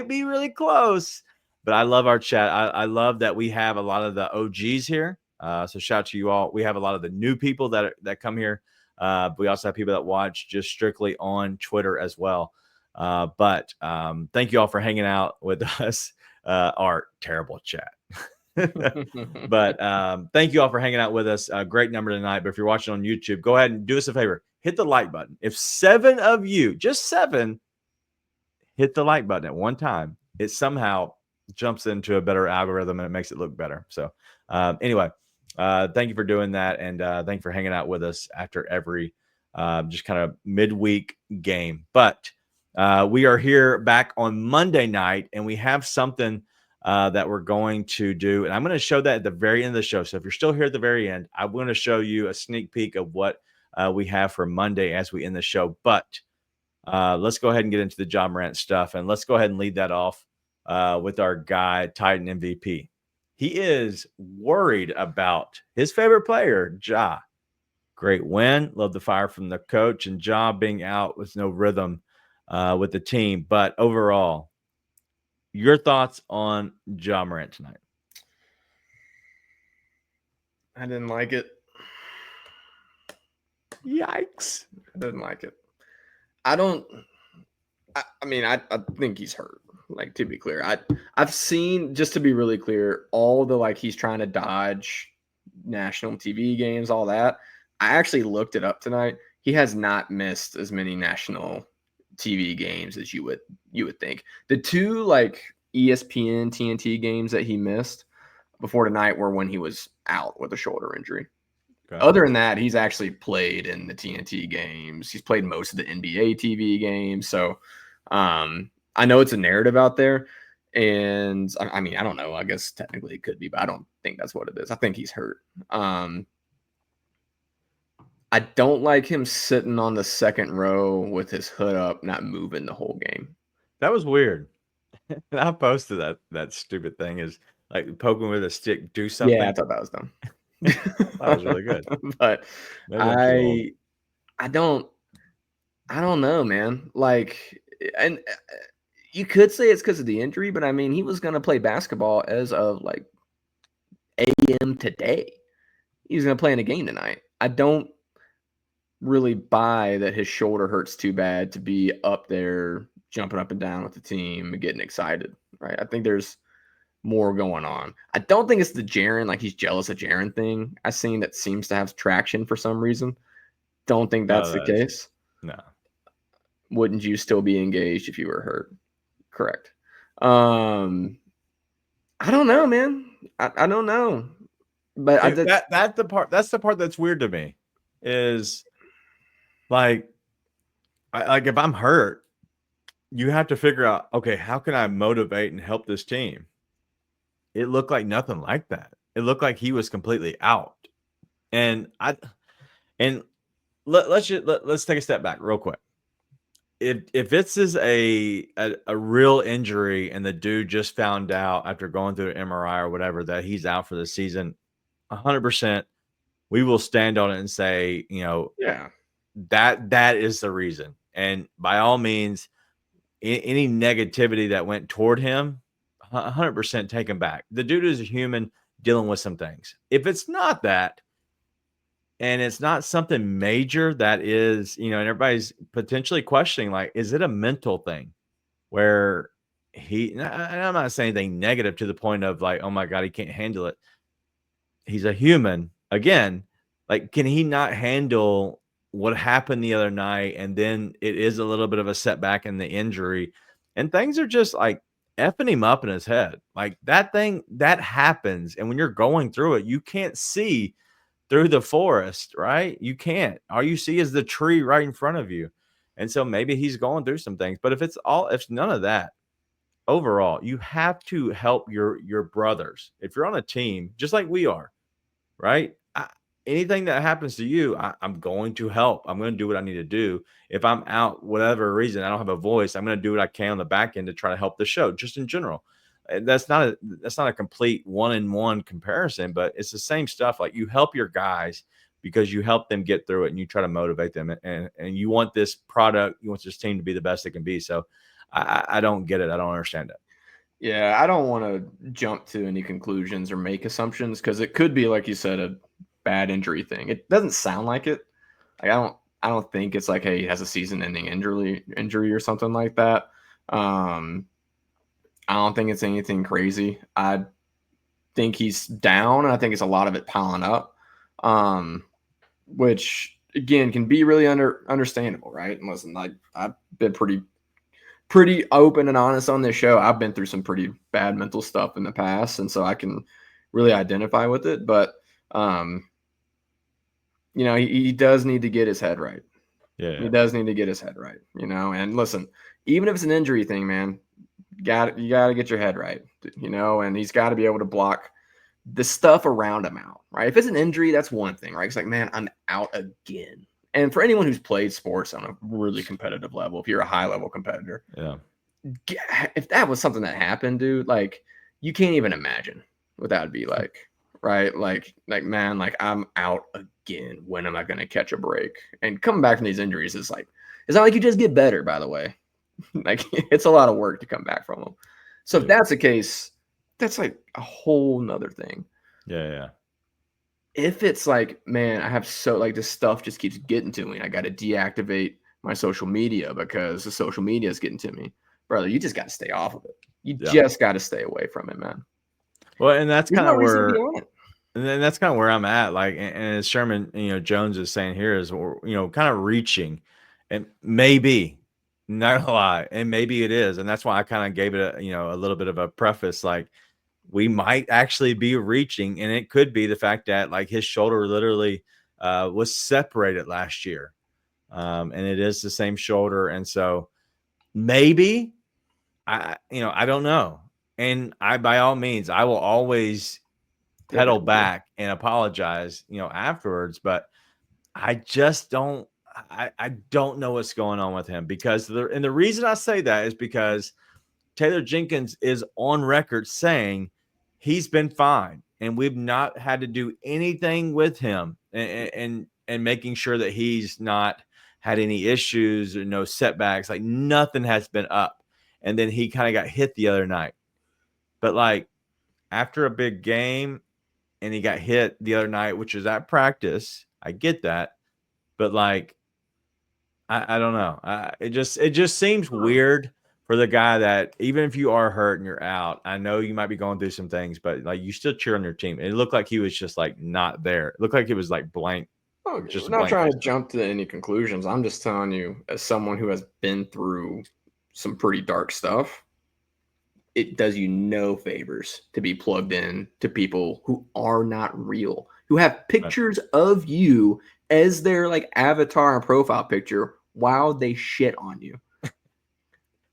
be really close. But I love our chat. I love that we have a lot of the OGs here. So shout out to you all. We have a lot of the new people that come here. But we also have people that watch just strictly on Twitter as well. But thank you all for hanging out with us. Our terrible chat. But thank you all for hanging out with us. Great number tonight. But if you're watching on YouTube, go ahead and do us a favor. Hit the like button. If 7 of you, just 7, hit the like button at one time, it somehow jumps into a better algorithm and it makes it look better. So anyway, thank you for doing that. And thank you for hanging out with us after every just kind of midweek game. But we are here back on Monday night, and we have something that we're going to do. And I'm going to show that at the very end of the show. So if you're still here at the very end, I'm going to show you a sneak peek of what we have for Monday as we end the show. But let's go ahead and get into the Ja Morant stuff. And let's go ahead and lead that off with our guy, Titan MVP. He is worried about his favorite player, Ja. Great win. Love the fire from the coach, and Ja being out with no rhythm with the team. But overall, your thoughts on Ja Morant tonight? I didn't like it. Yikes. I didn't like it. I think he's hurt. Like, to be clear, I've seen, just to be really clear, all the, he's trying to dodge national TV games, all that. I actually looked it up tonight. He has not missed as many national TV games as you would think. The 2 ESPN TNT games that he missed before tonight were when he was out with a shoulder injury. Okay. Other than that, he's actually played in the TNT games. He's played most of the NBA TV games. So I know it's a narrative out there. And I mean, I don't know. I guess technically it could be, but I don't think that's what it is. I think he's hurt. I don't like him sitting on the second row with his hood up, not moving the whole game. That was weird. And I posted that stupid thing is like poking with a stick, do something. Yeah, I thought that was dumb. That was really good. But Maybe I'm too old. I don't know, man. Like, and you could say it's because of the injury, but I mean, he was going to play basketball as of like a.m. today. He was going to play in a game tonight. I don't really buy that his shoulder hurts too bad to be up there jumping up and down with the team and getting excited, right? I think there's more going on. I don't think it's the Jaren, like he's jealous of Jaren thing I've seen that seems to have traction for some reason. Don't think that's the case. No. Wouldn't you still be engaged if you were hurt? Correct. I don't know, man. I don't know. But that's the part that's weird to me is like if I'm hurt, you have to figure out, okay, how can I motivate and help this team? It looked like nothing like that. It looked like he was completely out. And let's take a step back real quick. If this is a real injury and the dude just found out after going through an MRI or whatever that he's out for the season, 100%, we will stand on it and say, yeah, that is the reason. And by all means, any negativity that went toward him, 100% take him back. The dude is a human dealing with some things. If it's not that, and it's not something major that is, and everybody's potentially questioning, like, is it a mental thing where and I'm not saying anything negative to the point of like, oh my God, he can't handle it. He's a human. Again, like, can he not handle what happened the other night? And then it is a little bit of a setback in the injury, and things are just like effing him up in his head. Like that thing that happens. And when you're going through it, you can't see through the forest, right? You can't. All you see is the tree right in front of you. And so maybe he's going through some things. But if none of that, overall, you have to help your brothers. If you're on a team, just like we are, right? Anything that happens to you, I'm going to help. I'm going to do what I need to do. If I'm out, whatever reason, I don't have a voice, I'm going to do what I can on the back end to try to help the show, just in general. That's not a complete one-in-one comparison, but it's the same stuff. Like, you help your guys because you help them get through it and you try to motivate them, and you want this product, you want this team to be the best it can be. So I don't get it. I don't understand it. Yeah, I don't want to jump to any conclusions or make assumptions because it could be, like you said, a bad injury thing. It doesn't sound like it. Like, I don't think it's like, hey, he has a season-ending injury or something like that. I don't think it's anything crazy. I think he's down, and I think it's a lot of it piling up, which again can be really understandable, right? And listen, I've been pretty open and honest on this show. I've been through some pretty bad mental stuff in the past, and so I can really identify with it. But he does need to get his head right. Yeah, he does need to get his head right. And listen, even if it's an injury thing, man, you got to get your head right. And he's got to be able to block the stuff around him out, right? If it's an injury, that's one thing, right? It's like, man, I'm out again. And for anyone who's played sports on a really competitive level, if you're a high-level competitor, yeah, if that was something that happened, dude, like, you can't even imagine what that would be like, right? Like, man, like, I'm out again. When am I going to catch a break? And coming back from these injuries is like, it's not like you just get better, by the way. Like, it's a lot of work to come back from them. So if that's the case, that's like a whole nother thing. Yeah. If it's like, man, I have this stuff just keeps getting to me. I got to deactivate my social media because the social media is getting to me. Brother, you just got to stay off of it. You just got to stay away from it, man. Well, and that's kind of where I'm at. Like, and as Sherman, Jones is saying here is, kind of reaching, and maybe, not a lie, and maybe it is, and that's why I kind of gave it a little bit of a preface, like, we might actually be reaching, and it could be the fact that, like, his shoulder literally was separated last year, and it is the same shoulder, and so maybe I don't know. and by all means, I will always pedal back and apologize, afterwards. But I just don't. I don't know what's going on with him because the reason I say that is because Taylor Jenkins is on record saying he's been fine and we've not had to do anything with him and making sure that he's not had any issues or no setbacks. Like nothing has been up. And then he kind of got hit the other night. But like after a big game and he got hit the other night, which is at practice, I get that. But like, I don't know. It just seems weird for the guy that even if you are hurt and you're out, I know you might be going through some things, but like you still cheer on your team. It looked like he was just like not there. It looked like he was like blank. Oh, just I'm not trying to jump to any conclusions. I'm just telling you, as someone who has been through some pretty dark stuff, it does you no favors to be plugged in to people who are not real, who have pictures of you as their like avatar and profile picture while they shit on you.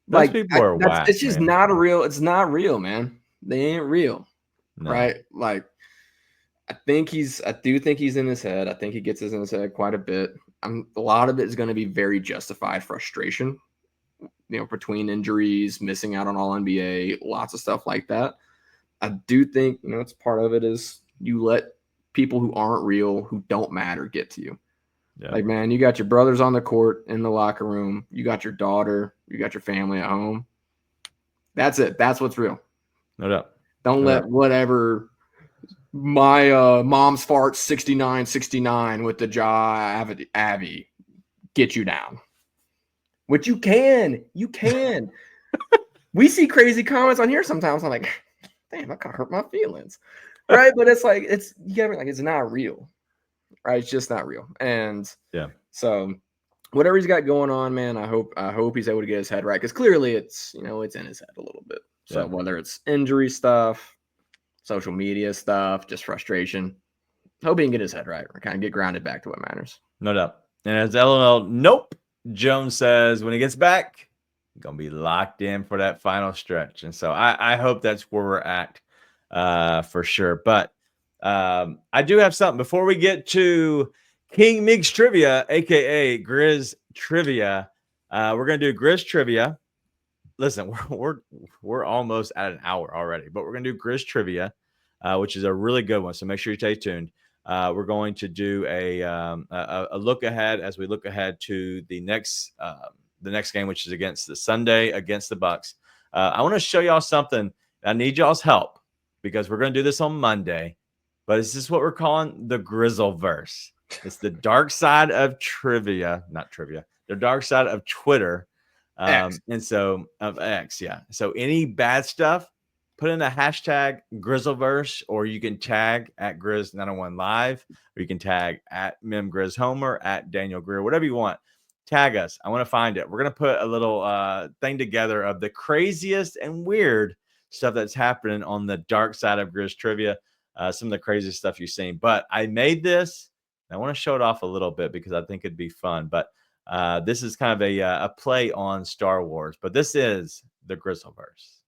Like people are whack, it's just not real. It's not real, man. They ain't real. No. Right? Like I do think he's in his head. I think he gets in his head quite a bit. A lot of it is going to be very justified frustration, between injuries, missing out on all NBA, lots of stuff like that. I do think, it's part of it is you let people who aren't real, who don't matter, get to you. Yeah. Like, man, you got your brothers on the court in the locker room. You got your daughter. You got your family at home. That's it. That's what's real. No doubt. Don't let whatever my mom's fart 69 with the jaw Abby get you down. Which you can. You can. We see crazy comments on here sometimes. I'm like, damn, that kind of hurt my feelings. Right? But it's like, you gotta be like, it's not real. Right? It's just not real. And yeah. So whatever he's got going on, man, I hope he's able to get his head right. Because clearly it's it's in his head a little bit. So whether it's injury stuff, social media stuff, just frustration, hope he can get his head right or kind of get grounded back to what matters. No doubt. And as LOL, nope. Jones says when he gets back, he's gonna be locked in for that final stretch. And so I hope that's where we're at for sure. But I do have something before we get to King Miggs Trivia, aka Grizz Trivia. We're gonna do Grizz Trivia. Listen, we're almost at an hour already, but we're gonna do Grizz Trivia, which is a really good one. So make sure you stay tuned. We're going to do a look ahead as we look ahead to the next game, which is against the Sunday against the Bucks. I want to show y'all something. I need y'all's help because we're going to do this on Monday, but this is what we're calling the Grizzleverse. It's the dark side of trivia, not trivia, the dark side of Twitter. And so of X. Yeah. So any bad stuff, put in the hashtag Grizzleverse, or you can tag at Grizz901 Live, or you can tag at MemGrizzHomer, at Daniel Greer, whatever you want. Tag us. I want to find it. We're going to put a little thing together of the craziest and weird stuff that's happening on the dark side of Grizz Trivia, some of the craziest stuff you've seen. But I made this, and I want to show it off a little bit because I think it'd be fun. But this is kind of a play on Star Wars. But this is the Grizzleverse.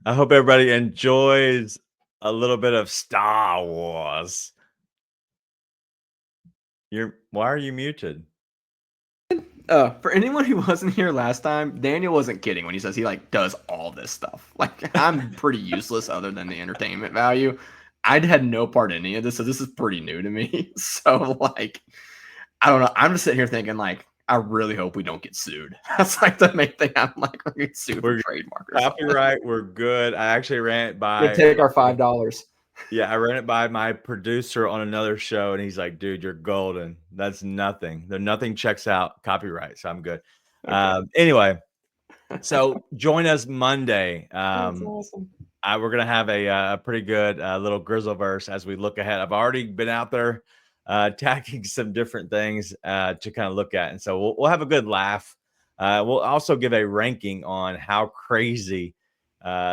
I hope everybody enjoys a little bit of Star Wars. Why are you muted? For anyone who wasn't here last time, Daniel wasn't kidding when he says he does all this stuff. I'm pretty useless other than the entertainment value. I'd had no part in any of this, so this is pretty new to me. So I don't know. I'm just sitting here thinking I really hope we don't get sued. That's the main thing. I'm we're getting sued for trademark or copyright. We're good. I actually ran it by. We'll take our $5. Yeah, I ran it by my producer on another show, and he's like, "Dude, you're golden. That's nothing. Nothing checks out copyright, so I'm good." Okay. Anyway, so join us Monday. That's awesome. We're gonna have a pretty good little Grizzleverse as we look ahead. I've already been out there tagging some different things to kind of look at, and so we'll have a good laugh. We'll also give a ranking on how crazy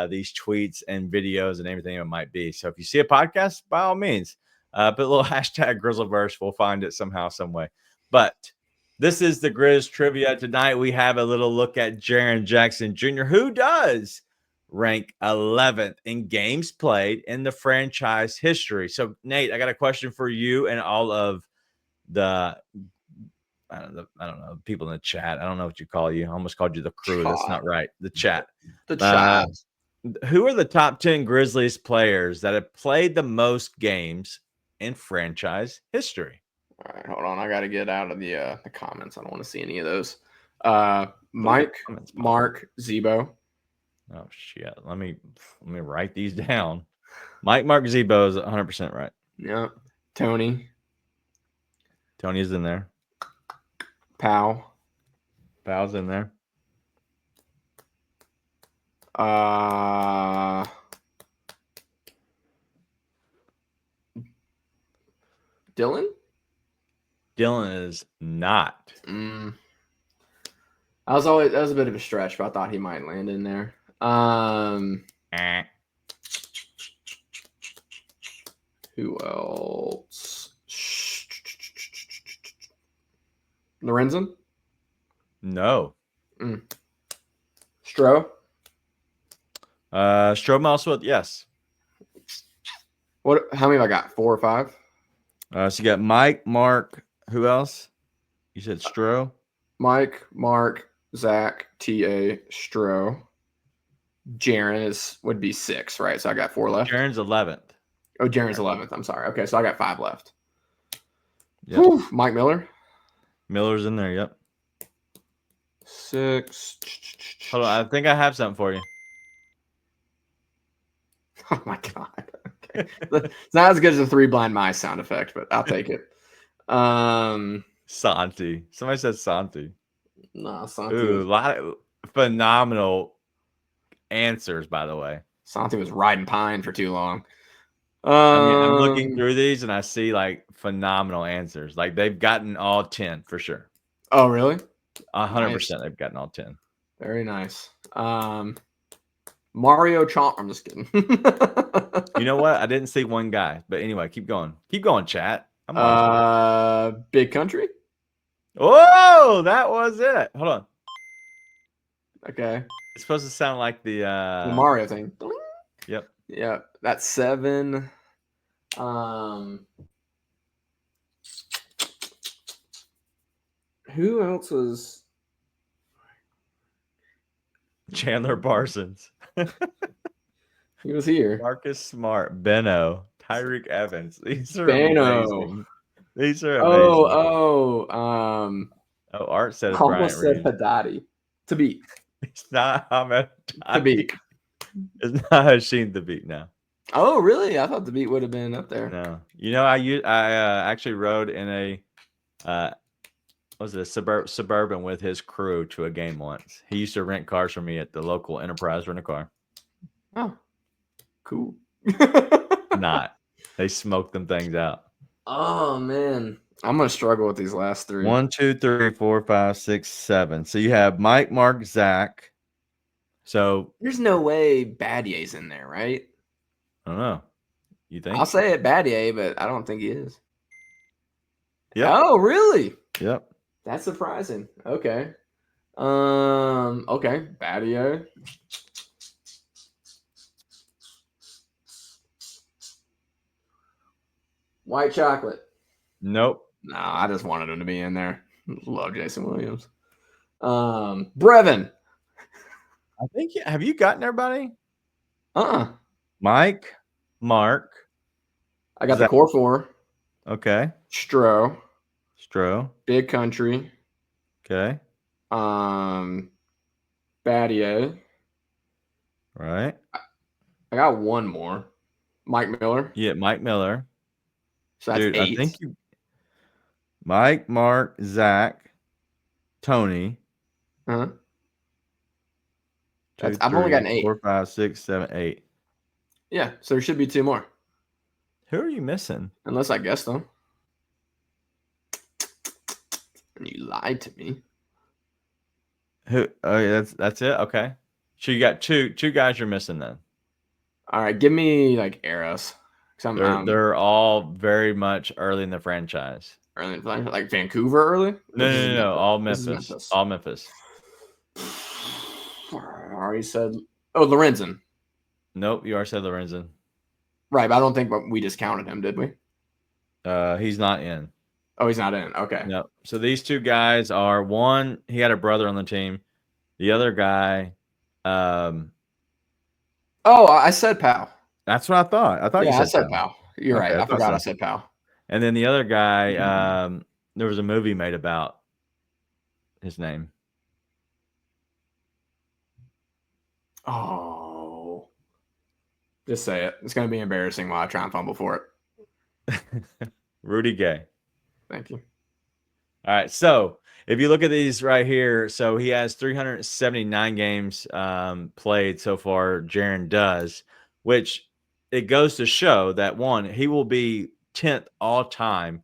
these tweets and videos and everything it might be. So if you see a podcast, by all means, put a little hashtag Grizzleverse. We'll find it somehow, some way. But this is the Grizz Trivia. Tonight we have a little look at Jaren Jackson Jr., who does rank 11th in games played in the franchise history. So, Nate, I got a question for you and all of the I don't know, people in the chat. I don't know what you call you. I almost called you the crew. That's not right. The chat. The chat. Who are the top 10 Grizzlies players that have played the most games in franchise history? All right, hold on. I got to get out of the comments. I don't want to see any of those. Mike, Mark, Zebo. Oh shit! Let me write these down. Mike, Mark, Zebo is 100% right. Yep. Tony. Tony's in there. Pow's in there. Dylan is not. That was a bit of a stretch, but I thought he might land in there. Who else? Lorenzen? No. Stro? Stro Mousewell, yes. What? How many have I got? 4 or 5? So you got Mike, Mark. Who else? You said Stro? Mike, Mark, Zach, T.A., Stro. Jaren would be 6, right? So I got 4 left. Jaren's 11th. Oh, Jaren's 11th. I'm sorry. Okay, so I got 5 left. Yep. Whew, Mike Miller. Miller's in there. Yep. 6. Hold on. I think I have something for you. Oh my god. Okay. It's not as good as a 3 blind mice sound effect, but I'll take it. Santi. Somebody said Santi. No, Santi. Ooh, a lot of phenomenal answers, by the way. Santi was riding pine for too long. I'm looking through these and I see phenomenal answers. They've gotten all 10 for sure. Oh, really? 100%. Nice. They've gotten all 10. Very nice. Mario Chomp. I'm just kidding. You know what? I didn't see one guy, but anyway, keep going. Keep going, chat. Big Country. Oh, that was it. Hold on. Okay. It's supposed to sound like the Mario thing. Yep. Yeah, that's 7. Who else was Chandler Parsons? He was here. Marcus Smart, Benno, Tyreek Evans. These are Benno. amazing. These are amazing. Art said it's Bryant said Haddadi. Tariq. It's not Ahmed Tariq. It's not Hashim Tariq now. Oh, really? I thought Tariq would have been up there. No. You know, I actually rode in a Suburban with his crew to a game once. He used to rent cars for me at the local Enterprise Rent-A-Car. Oh, cool. Not. They smoked them things out. Oh, man. I'm going to struggle with these last 3. 1, 2, 3, 4, 5, 6, 7. So you have Mike, Mark, Zach. So there's no way Badier's in there, right? I don't know. You think? I'll say it Badier, but I don't think he is. Yeah. Oh, really? Yep. That's surprising. Okay. Okay. Badier. White chocolate. Nope. No, I just wanted him to be in there. Love Jason Williams. Brevin. I think. Have you gotten everybody? Mike, Mark. I got the core 4. Okay. Stro. Big Country. Okay. Battier. Right. I got one more. Mike Miller. Yeah, Mike Miller. So that's 8. I think you. Mike, Mark, Zach, Tony. Huh? I've only got an 8. 4, 5, 6, 7, 8. Yeah, so there should be 2 more. Who are you missing? Unless I guessed them. And you lied to me. Who? Oh, yeah, that's it. Okay. So you got two guys you're missing then. All right, give me like eras. They're all very much early in the franchise. Early, like Vancouver early? No. All Memphis. All Memphis. I already said. Oh, Lorenzen. Nope, you already said Lorenzen. Right, but I don't think we discounted him, did we? He's not in. Oh, he's not in. Okay. No. So these 2 guys are one. He had a brother on the team. The other guy. Oh, I said Powell. That's what I thought. I said Powell. You're right. I forgot I said Powell. And then the other guy, there was a movie made about his name. Oh. Just say it. It's going to be embarrassing while I try and fumble for it. Rudy Gay. Thank you. All right. So if you look at these right here, so he has 379 games played so far. Jaren does, which it goes to show that one, he will be 10th all time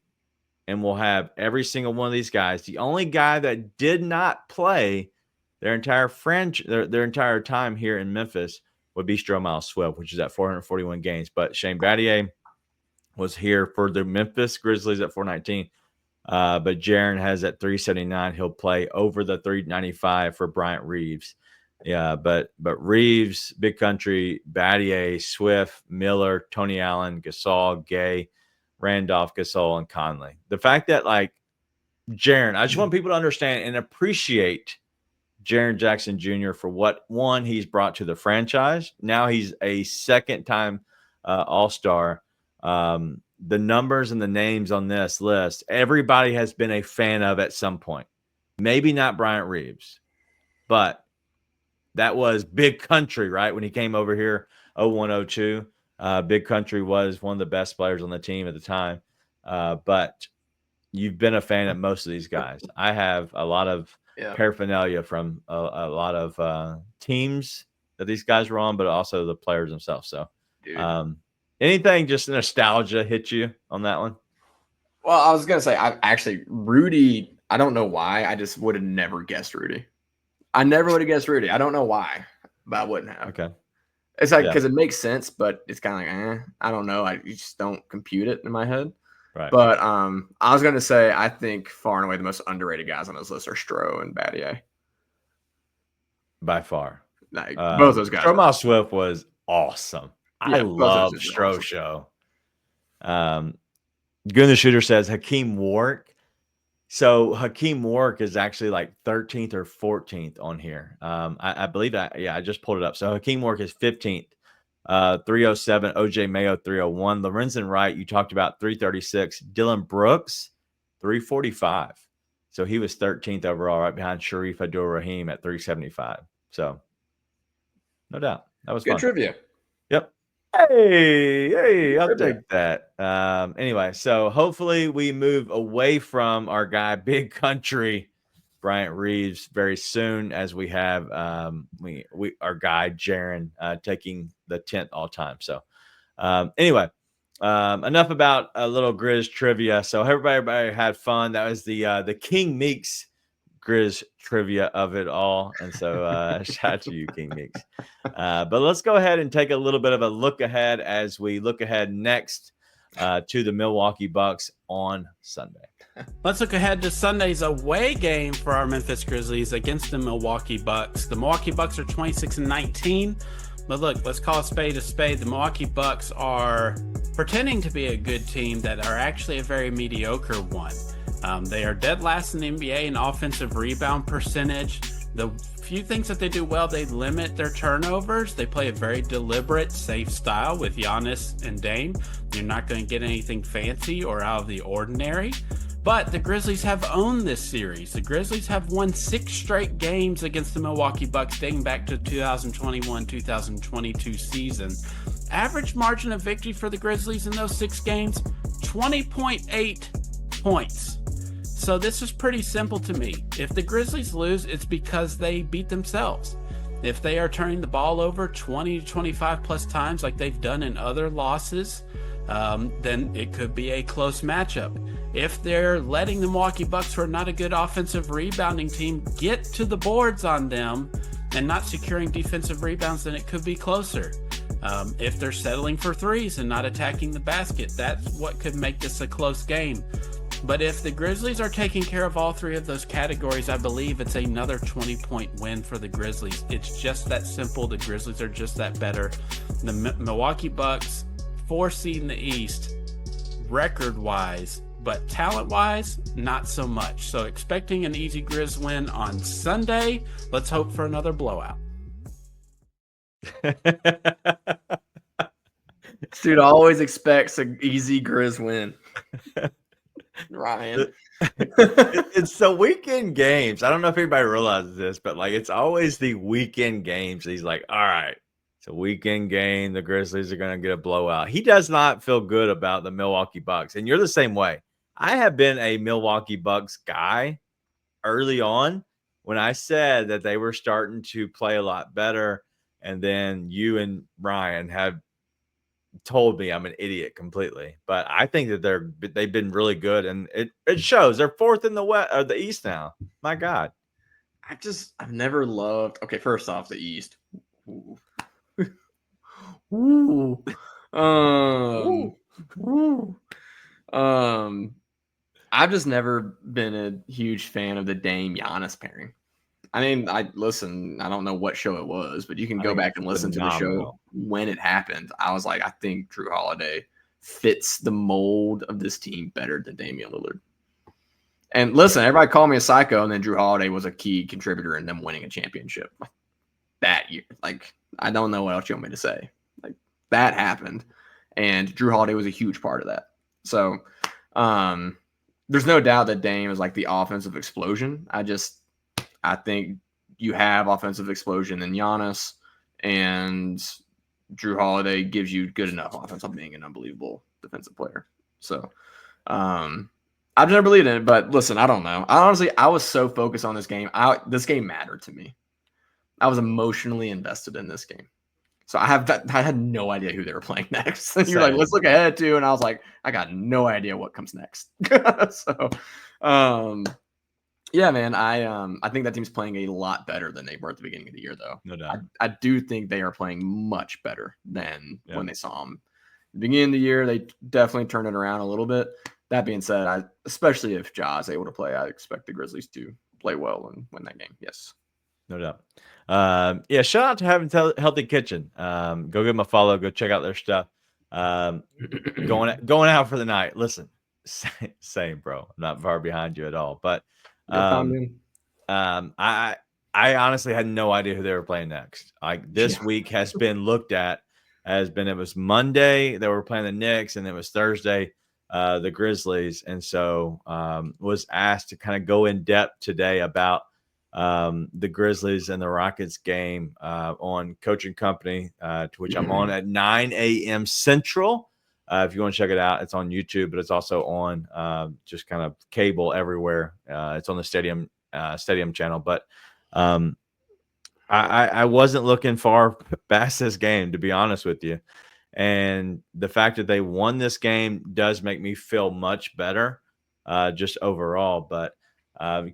and will have every single one of these guys. The only guy that did not play their entire their entire time here in Memphis would be Stromile Swift, which is at 441 games. But Shane Battier was here for the Memphis Grizzlies at 419. But Jaren has at 379. He'll play over the 395 for Bryant Reeves. Yeah, but Reeves, Big Country, Battier, Swift, Miller, Tony Allen, Gasol, Gay, Randolph, Gasol, and Conley. The fact that like Jaren, I just want people to understand and appreciate Jaren Jackson Jr. for what one he's brought to the franchise. Now he's a second-time All-Star. The numbers and the names on this list, everybody has been a fan of at some point. Maybe not Bryant Reeves, but that was Big Country, right? When he came over here, 01-02. Big Country was one of the best players on the team at the time. But you've been a fan of most of these guys. I have a lot of paraphernalia from a lot of teams that these guys were on, but also the players themselves. So, anything just nostalgia hit you on that one? Well, I was going to say, Rudy, I don't know why. I just would have never guessed Rudy. I never would have guessed Rudy. I don't know why, but I wouldn't have. Okay. It's like, because it makes sense, but it's kind of like, I don't know. You just don't compute it in my head. Right. But I was going to say, I think far and away the most underrated guys on this list are Stro and Battier. By far. Like, both those guys. Stromile Swift was awesome. I love Stro Show. Gun the Shooter says Hakeem Warwick. So Hakeem Warwick is actually like 13th or 14th on here. I believe that. Yeah, I just pulled it up. So Hakeem Warwick is 15th, 307. OJ Mayo 301. Lorenzen Wright, you talked about 336. Dylan Brooks 345. So he was 13th overall, right behind Sharif Abdul-Rahim at 375. So no doubt that was good fun. Trivia. Yep. Hey, I'll take that. Anyway, so hopefully we move away from our guy, Big Country, Bryant Reeves, very soon, as we have our guy Jaren taking the 10th all time. So anyway, enough about a little Grizz trivia. So everybody had fun. That was the King Meeks Grizz trivia of it all. And so shout out to you, King Meeks. But let's go ahead and take a little bit of a look ahead as we look ahead next to the Milwaukee Bucks on Sunday. Let's look ahead to Sunday's away game for our Memphis Grizzlies against the Milwaukee Bucks. The Milwaukee Bucks are 26-19. But look, let's call a spade a spade. The Milwaukee Bucks are pretending to be a good team that are actually a very mediocre one. They are dead last in the NBA in offensive rebound percentage. The few things that they do well, they limit their turnovers. They play a very deliberate, safe style with Giannis and Dame. You're not going to get anything fancy or out of the ordinary. But the Grizzlies have owned this series. The Grizzlies have won 6 straight games against the Milwaukee Bucks dating back to 2021-2022 season. Average margin of victory for the Grizzlies in those 6 games, 20.8 points. So this is pretty simple to me. If the Grizzlies lose, it's because they beat themselves. If they are turning the ball over 20 to 25 plus times like they've done in other losses, then it could be a close matchup. If they're letting the Milwaukee Bucks, who are not a good offensive rebounding team, get to the boards on them and not securing defensive rebounds, then it could be closer. If they're settling for threes and not attacking the basket, that's what could make this a close game. But if the Grizzlies are taking care of all 3 of those categories, I believe it's another 20-point win for the Grizzlies. It's just that simple. The Grizzlies are just that better. The Milwaukee Bucks, 4 seed in the East, record-wise, but talent-wise, not so much. So expecting an easy Grizz win on Sunday. Let's hope for another blowout. Dude always expects an easy Grizz win. Ryan. It's the weekend games. I don't know if anybody realizes this, but like it's always the weekend games. He's like, all right, it's a weekend game. The Grizzlies are going to get a blowout. He does not feel good about the Milwaukee Bucks. And you're the same way. I have been a Milwaukee Bucks guy early on when I said that they were starting to play a lot better. And then you and Ryan have told me I'm an idiot completely. But I think that they've been really good, and it shows. They're 4th in the West or the East now. My God. I've never loved. Okay, first off, the East. Ooh. Ooh. I've just never been a huge fan of the Dame Giannis pairing. I mean, I don't know what show it was, but you can go back and listen to the show when it happened. I was like, I think Drew Holiday fits the mold of this team better than Damian Lillard. And listen, everybody called me a psycho, and then Drew Holiday was a key contributor in them winning a championship that year. Like, I don't know what else you want me to say. Like, that happened, and Drew Holiday was a huge part of that. So, there's no doubt that Dame is like the offensive explosion. I think you have offensive explosion in Giannis, and Drew Holiday gives you good enough offense on being an unbelievable defensive player. So, I've never believed in it, but listen, I don't know. I was so focused on this game. This game mattered to me. I was emotionally invested in this game. So I had no idea who they were playing next. You're like, let's look ahead to, and I was like, I got no idea what comes next. So, yeah, man, I think that team's playing a lot better than they were at the beginning of the year, though. No doubt. I do think they are playing much better than when they saw them. The beginning of the year, they definitely turned it around a little bit. That being said, especially if Ja is able to play, I expect the Grizzlies to play well and win that game. Yes. No doubt. Yeah, shout out to Having Healthy Kitchen. Go give them a follow. Go check out their stuff. Going out for the night. Listen, same, bro. I'm not far behind you at all. But I honestly had no idea who they were playing next. Like this week has been looked at it was Monday they were playing the Knicks, and it was Thursday the Grizzlies, and so was asked to kind of go in depth today about the Grizzlies and the Rockets game on Coaching Company, to which I'm on at 9 a.m. Central. If you want to check it out, it's on YouTube, but it's also on just kind of cable everywhere. It's on the Stadium channel. But I wasn't looking far past this game, to be honest with you. And the fact that they won this game does make me feel much better just overall. But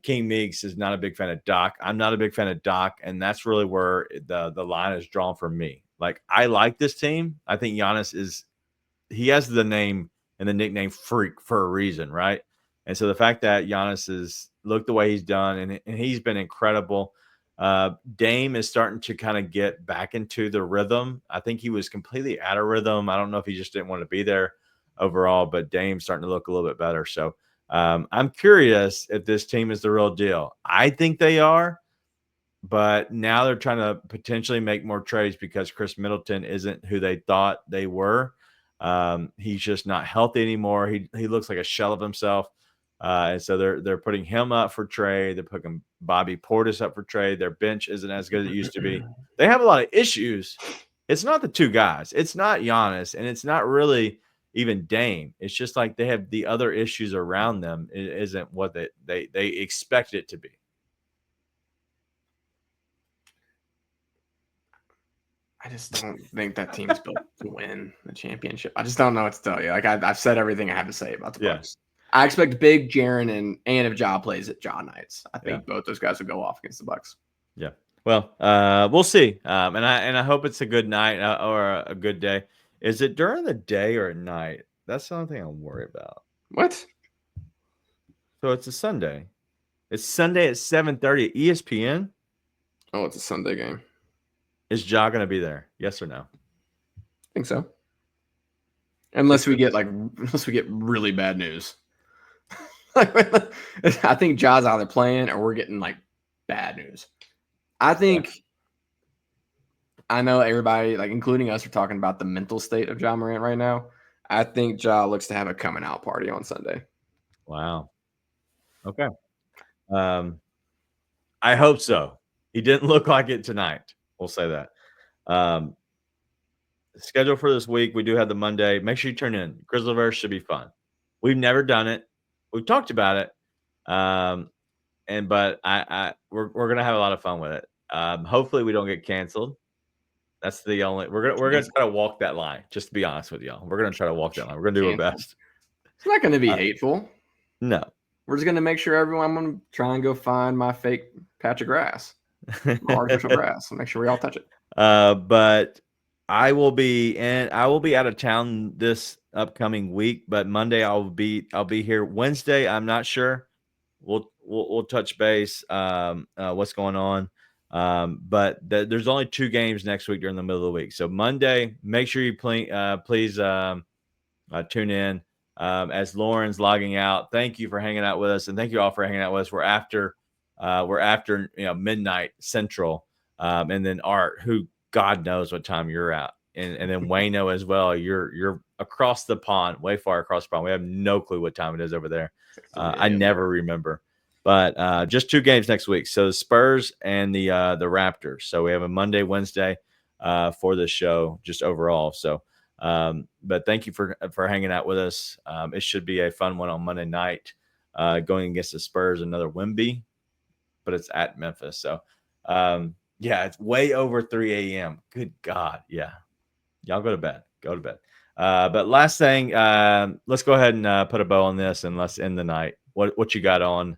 King Meeks is not a big fan of Doc. I'm not a big fan of Doc, and that's really where the line is drawn for me. Like, I like this team. I think Giannis he has the name and the nickname Freak for a reason, right? And so the fact that Giannis look the way he's done, and he's been incredible. Dame is starting to kind of get back into the rhythm. I think he was completely out of rhythm. I don't know if he just didn't want to be there overall, but Dame's starting to look a little bit better. So I'm curious if this team is the real deal. I think they are, but now they're trying to potentially make more trades because Chris Middleton isn't who they thought they were. He's just not healthy anymore. He looks like a shell of himself. And so they're putting him up for trade. They're putting Bobby Portis up for trade. Their bench isn't as good as it used to be. They have a lot of issues. It's not the two guys. It's not Giannis, and it's not really even Dame. It's just like they have the other issues around them. It isn't what they expect it to be. I just don't think that team's built to win the championship. I just don't know what to tell you. Like I've said everything I have to say about the Bucks. I expect big Jaren and if Ja plays at Ja nights. I think both those guys will go off against the Bucks. Yeah. Well, we'll see. And I hope it's a good night or a good day. Is it during the day or at night? That's the only thing I'm worried about. What? So it's a Sunday. It's Sunday at 7:30 at ESPN. Oh, it's a Sunday game. Is Ja going to be there? Yes or no? I think so. Unless we get really bad news. I think Ja's either playing or we're getting like bad news. I think I know everybody, like including us, are talking about the mental state of Ja Morant right now. I think Ja looks to have a coming out party on Sunday. Wow. Okay. I hope so. He didn't look like it tonight. We'll say that. Schedule for this week, we do have the Monday. Make sure you turn in. Grizzlyverse should be fun. We've never done it. We've talked about it. But we're gonna have a lot of fun with it. Hopefully we don't get canceled. That's the only we're gonna try to walk that line, just to be honest with y'all. We're gonna try to walk that line. We're gonna do our best. It's not gonna be hateful. No. We're just gonna make sure I'm gonna try and go find my fake patch of grass. Artificial grass and make sure we all touch it. But I will be out of town this upcoming week, but Monday I'll be here. Wednesday, I'm not sure. We'll touch base what's going on. But there's only 2 games next week during the middle of the week. So Monday, make sure you please tune in. As Lauren's logging out, thank you for hanging out with us, and thank you all for hanging out with us. We're after midnight Central, and then Art, who God knows what time you're out, and then Wayno as well. You're across the pond, way far across the pond. We have no clue what time it is over there. I never remember, but just 2 games next week. So the Spurs and the Raptors. So we have a Monday, Wednesday for this show, just overall. So, but thank you for hanging out with us. It should be a fun one on Monday night, going against the Spurs, another Wemby, but it's at Memphis. So, it's way over 3 a.m. Good God. Yeah. Y'all go to bed. Go to bed. But last thing, let's go ahead and put a bow on this and let's end the night. What you got on?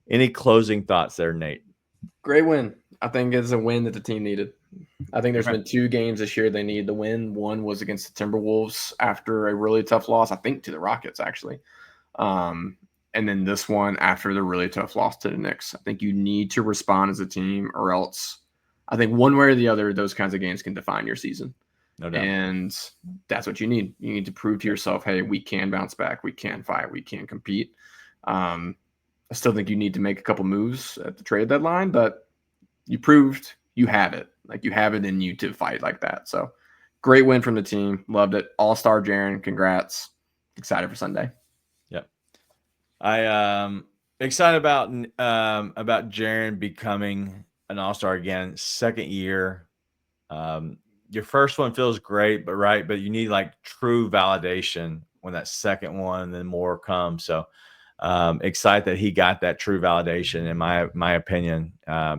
Any closing thoughts there, Nate? Great win. I think it's a win that the team needed. I think there's been 2 games this year they needed to win. One was against the Timberwolves after a really tough loss, I think to the Rockets, actually. And then this one after the really tough loss to the Knicks. I think you need to respond as a team, or else I think one way or the other, those kinds of games can define your season. No doubt. And that's what you need. You need to prove to yourself, hey, we can bounce back. We can fight. We can compete. I still think you need to make a couple moves at the trade deadline, but you proved you have it. Like, you have it in you to fight like that. So great win from the team. Loved it. All-star Jaren. Congrats. Excited for Sunday. Yep. I excited about Jaren becoming an all-star again. Second year. Your first one feels great, but you need like true validation when that second one and then more comes. So excited that he got that true validation, in my opinion,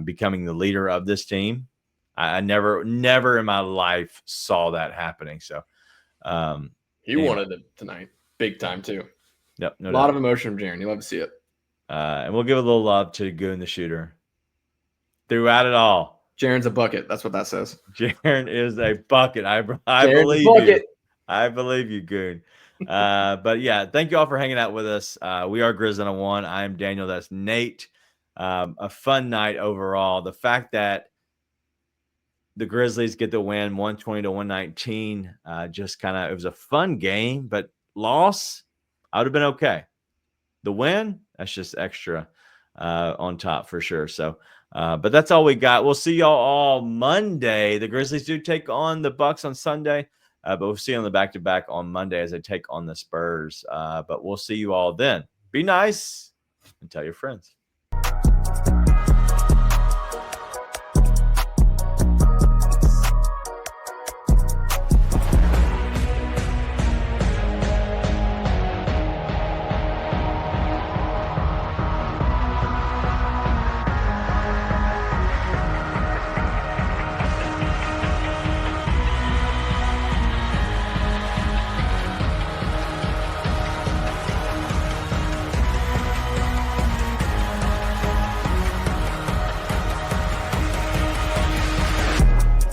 becoming the leader of this team. I never in my life saw that happening. So he wanted it tonight, big time too. Yep, a lot of emotion from Jaren. You love to see it. And we'll give a little love to Goon the shooter throughout it all. Jaren's a bucket. That's what that says. Jaren is a bucket. I believe you. I believe you, Goon. But yeah, thank you all for hanging out with us. We are Grizz 101. I'm Daniel. That's Nate. a fun night overall. The fact that the Grizzlies get the win 120-119, just kind of, it was a fun game, but loss, I would have been okay. The win, that's just extra on top for sure. So, but that's all we got. We'll see y'all all Monday. The Grizzlies do take on the Bucks on Sunday, but we'll see you on the back-to-back on Monday as they take on the Spurs. But we'll see you all then. Be nice and tell your friends.